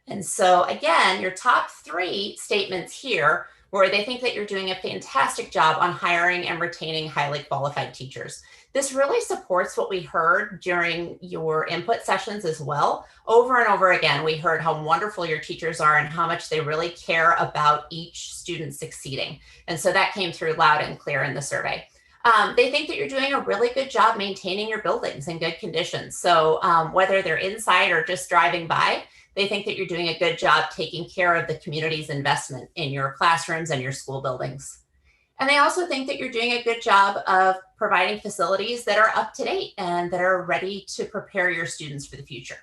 And so again, your top 3 statements here where they think that you're doing a fantastic job on hiring and retaining highly qualified teachers. This really supports what we heard during your input sessions as well. Over and over again, we heard how wonderful your teachers are and how much they really care about each student succeeding. And so that came through loud and clear in the survey. They think that you're doing a really good job maintaining your buildings in good conditions. So whether they're inside or just driving by, they think that you're doing a good job taking care of the community's investment in your classrooms and your school buildings. And they also think that you're doing a good job of providing facilities that are up to date and that are ready to prepare your students for the future.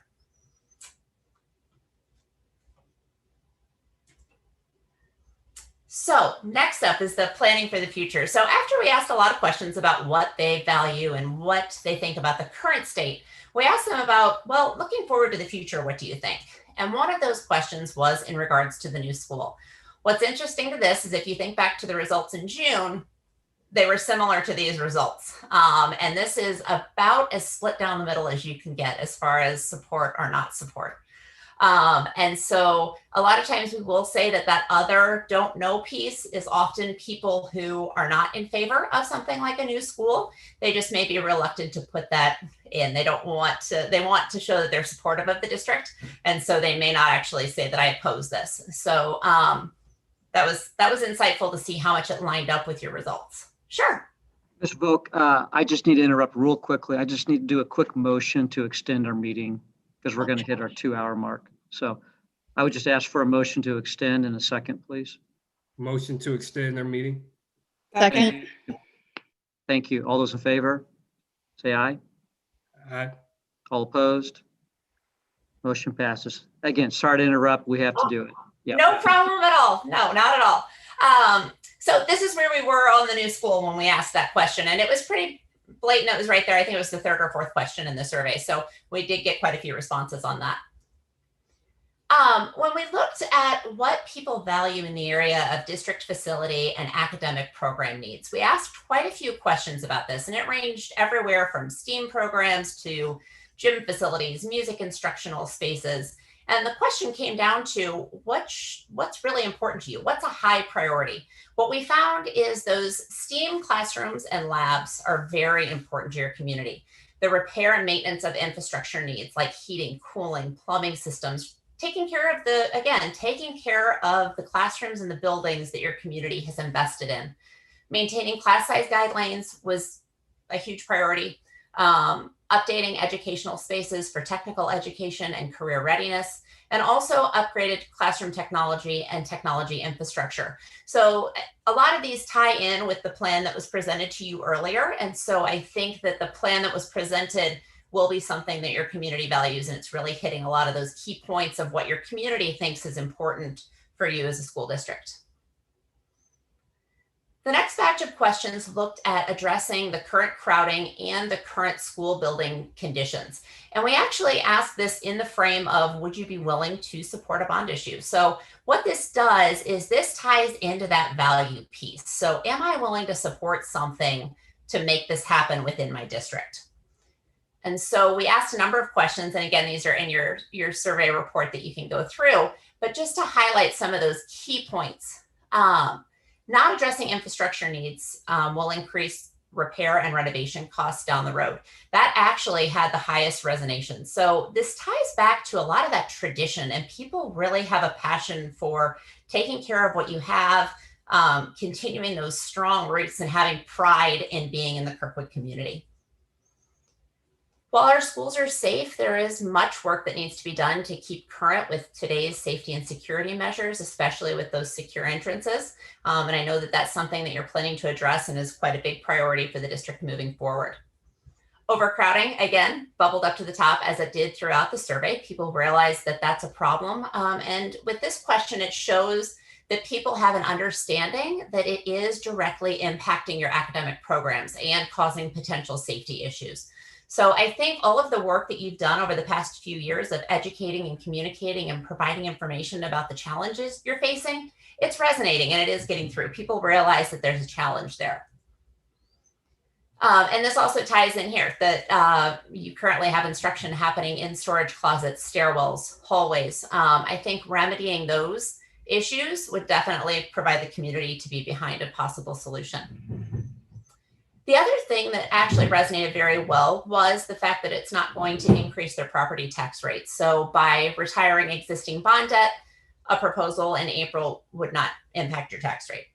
So next up is the planning for the future. So after we asked a lot of questions about what they value and what they think about the current state, we asked them about, well, looking forward to the future, what do you think? And one of those questions was in regards to the new school. What's interesting to this is if you think back to the results in June, they were similar to these results. And this is about as split down the middle as you can get as far as support or not support. And so a lot of times we will say that that other don't know piece is often people who are not in favor of something like a new school. They just may be reluctant to put that in. They don't want to, they want to show that they're supportive of the district. And so they may not actually say that I oppose this. So that was insightful to see how much it lined up with your results. Sure. Ms. Volk, I just need to interrupt real quickly. I just need to do a quick motion to extend our meeting because we're going to hit our 2-hour mark. So I would just ask for a motion to extend in a second, please. Motion to extend our meeting. Second. Thank you. All those in favor, say aye. Aye. All opposed? Motion passes. Again, sorry to interrupt. We have to do it. Yeah. No problem at all. No, not at all. So this is where we were on the new school when we asked that question, and it was pretty blatant. It was right there. I think it was the 3rd or 4th question in the survey. So we did get quite a few responses on that. When we looked at what people value in the area of district facility and academic program needs, we asked quite a few questions about this, and it ranged everywhere from STEAM programs to gym facilities, music instructional spaces. And the question came down to what's really important to you? What's a high priority? What we found is those STEAM classrooms and labs are very important to your community. The repair and maintenance of infrastructure needs like heating, cooling, plumbing systems, taking care of the classrooms and the buildings that your community has invested in. Maintaining class size guidelines was a huge priority. Updating educational spaces for technical education and career readiness, and also upgraded classroom technology and technology infrastructure. So a lot of these tie in with the plan that was presented to you earlier. And so I think that the plan that was presented will be something that your community values, and it's really hitting a lot of those key points of what your community thinks is important for you as a school district. The next batch of questions looked at addressing the current crowding and the current school building conditions. And we actually asked this in the frame of, would you be willing to support a bond issue? So what this does is this ties into that value piece. So am I willing to support something to make this happen within my district? And so we asked a number of questions. And again, these are in your survey report that you can go through, but just to highlight some of those key points. Not addressing infrastructure needs will increase repair and renovation costs down the road. That actually had the highest resonation. So this ties back to a lot of that tradition, and people really have a passion for taking care of what you have, continuing those strong roots and having pride in being in the Kirkwood community. While our schools are safe, there is much work that needs to be done to keep current with today's safety and security measures, especially with those secure entrances. And I know that that's something that you're planning to address and is quite a big priority for the district moving forward. Overcrowding, again, bubbled up to the top as it did throughout the survey. People realize that that's a problem. And with this question, it shows that people have an understanding that it is directly impacting your academic programs and causing potential safety issues. So I think all of the work that you've done over the past few years of educating and communicating and providing information about the challenges you're facing, it's resonating and it is getting through. People realize that there's a challenge there. And this also ties in here that you currently have instruction happening in storage closets, stairwells, hallways. I think remedying those issues would definitely provide the community to be behind a possible solution. The other thing that actually resonated very well was the fact that it's not going to increase their property tax rates. So by retiring existing bond debt, a proposal in April would not impact your tax rate.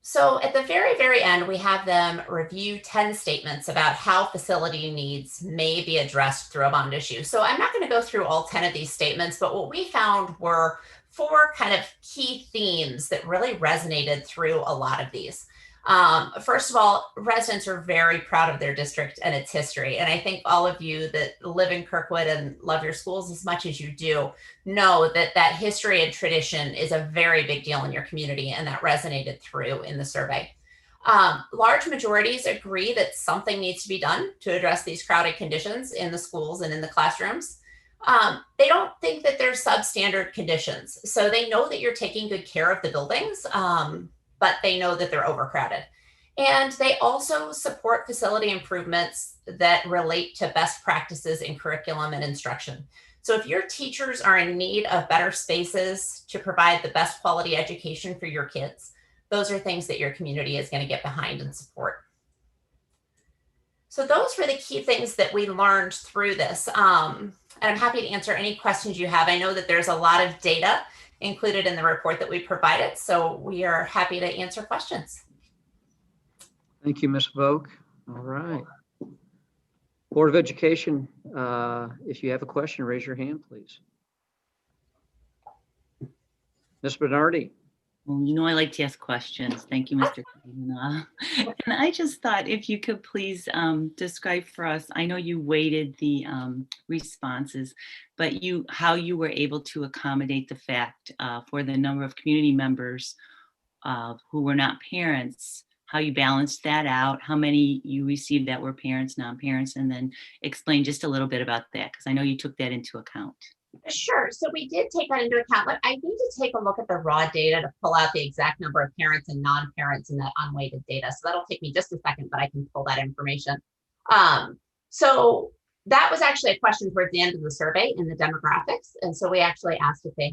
So at the very, very end, we have them review 10 statements about how facility needs may be addressed through a bond issue. So I'm not going to go through all 10 of these statements, but what we found were 4 kind of key themes that really resonated through a lot of these. First of all, residents are very proud of their district and its history. And I think all of you that live in Kirkwood and love your schools as much as you do know that that history and tradition is a very big deal in your community, and that resonated through in the survey. Large majorities agree that something needs to be done to address these crowded conditions in the schools and in the classrooms. They don't think that they're substandard conditions. So they know that you're taking good care of the buildings, but they know that they're overcrowded. And they also support facility improvements that relate to best practices in curriculum and instruction. So if your teachers are in need of better spaces to provide the best quality education for your kids, those are things that your community is going to get behind and support. So those were the key things that we learned through this. And I'm happy to answer any questions you have. I know that there's a lot of data included in the report that we provided. So we are happy to answer questions. Thank you, Ms. Vogt. All right. Board of Education, if you have a question, raise your hand, please. Ms. Bernardi. Well, you know, I like to ask questions. Thank you, Mr. Kavanaugh. And I just thought if you could please describe for us, I know you weighted the responses, but how you were able to accommodate the fact for the number of community members who were not parents, how you balanced that out, how many you received that were parents, non-parents, and then explain just a little bit about that, because I know you took that into account. Sure. So we did take that into account, but I need to take a look at the raw data to pull out the exact number of parents and non-parents in that unweighted data. So that'll take me just a second, but I can pull that information. So that was actually a question towards the end of the survey in the demographics. And so we actually asked if they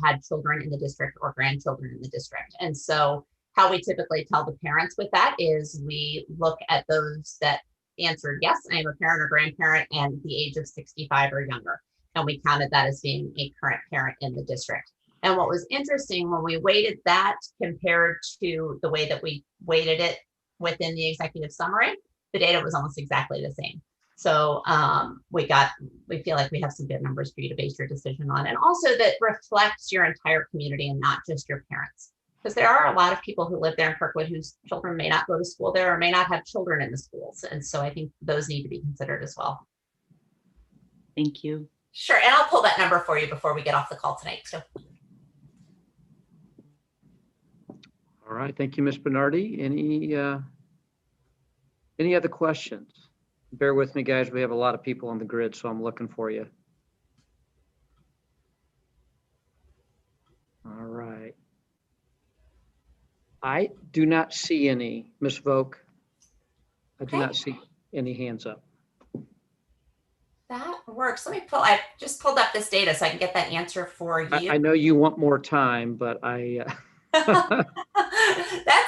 had children in the district or grandchildren in the district. And so how we typically tell the parents with that is we look at those that answered, yes, I am a parent or grandparent and the age of 65 or younger. And we counted that as being a current parent in the district. And what was interesting when we weighted that compared to the way that we weighted it within the executive summary, the data was almost exactly the same. So we feel like we have some good numbers for you to base your decision on, and also that reflects your entire community and not just your parents. Because there are a lot of people who live there in Kirkwood whose children may not go to school there or may not have children in the schools. And so I think those need to be considered as well. Thank you. Sure, and I'll pull that number for you before we get off the call tonight. So. All right, thank you, Ms. Bernardi. Any other questions? Bear with me, guys. We have a lot of people on the grid, so I'm looking for you. All right. I do not see any, Ms. Vogt. I do not see any hands up. That works. I just pulled up this data so I can get that answer for you. I know you want more time, but That's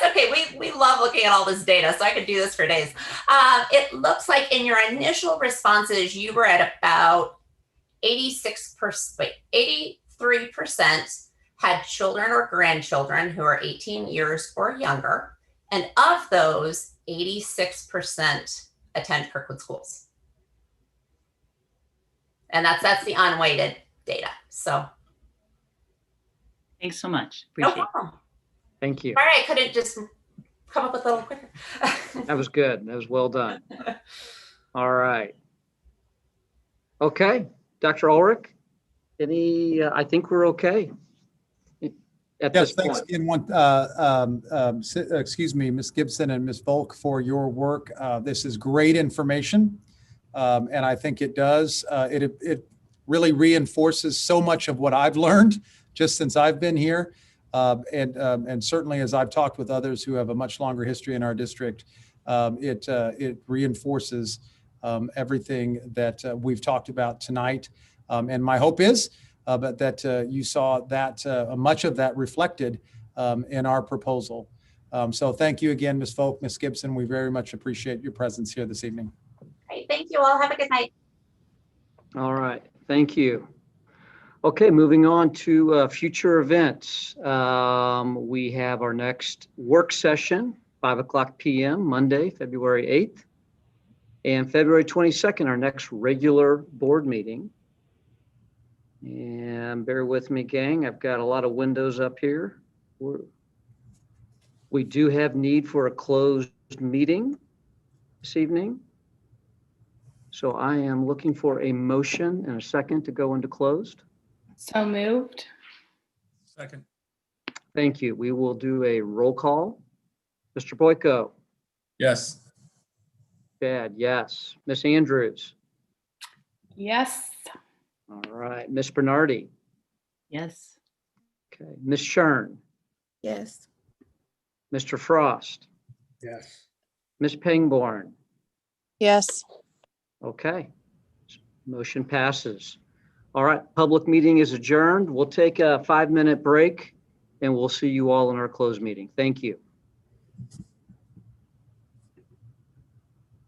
okay. We love looking at all this data, so I could do this for days. It looks like in your initial responses, you were at about 83% had children or grandchildren who are 18 years or younger. And of those, 86% attend Kirkwood schools. And that's the unweighted data. So thanks so much. No Appreciate problem. Thank you. Sorry, I couldn't just come up with a little quicker. That was good. That was well done. All right. Okay, Dr. Ulrich, I think we're okay at Yes, this thanks point. again, excuse me, Ms. Gibson and Ms. Volk for your work. This is great information. And I think it does. It really reinforces so much of what I've learned just since I've been here. And certainly as I've talked with others who have a much longer history in our district, it reinforces everything that we've talked about tonight. And my hope is that you saw that much of that reflected in our proposal. So thank you again, Ms. Volk, Ms. Gibson. We very much appreciate your presence here this evening. Great. Thank you all. Have a good night. All right, thank you. Okay, moving on to future events. We have our next work session, 5:00 p.m., Monday, February 8th. And February 22nd, our next regular board meeting. And bear with me, gang. I've got a lot of windows up here. We do have need for a closed meeting this evening. So I am looking for a motion and a second to go into closed. So moved. Second. Thank you. We will do a roll call. Mr. Boyko. Yes. Chad, yes. Miss Andrews. Yes. All right. Miss Bernardi. Yes. Okay. Miss Shern. Yes. Mr. Frost. Yes. Miss Pangborn. Yes. Okay. Motion passes. All right. Public meeting is adjourned. We'll take a 5-minute break and we'll see you all in our closed meeting. Thank you.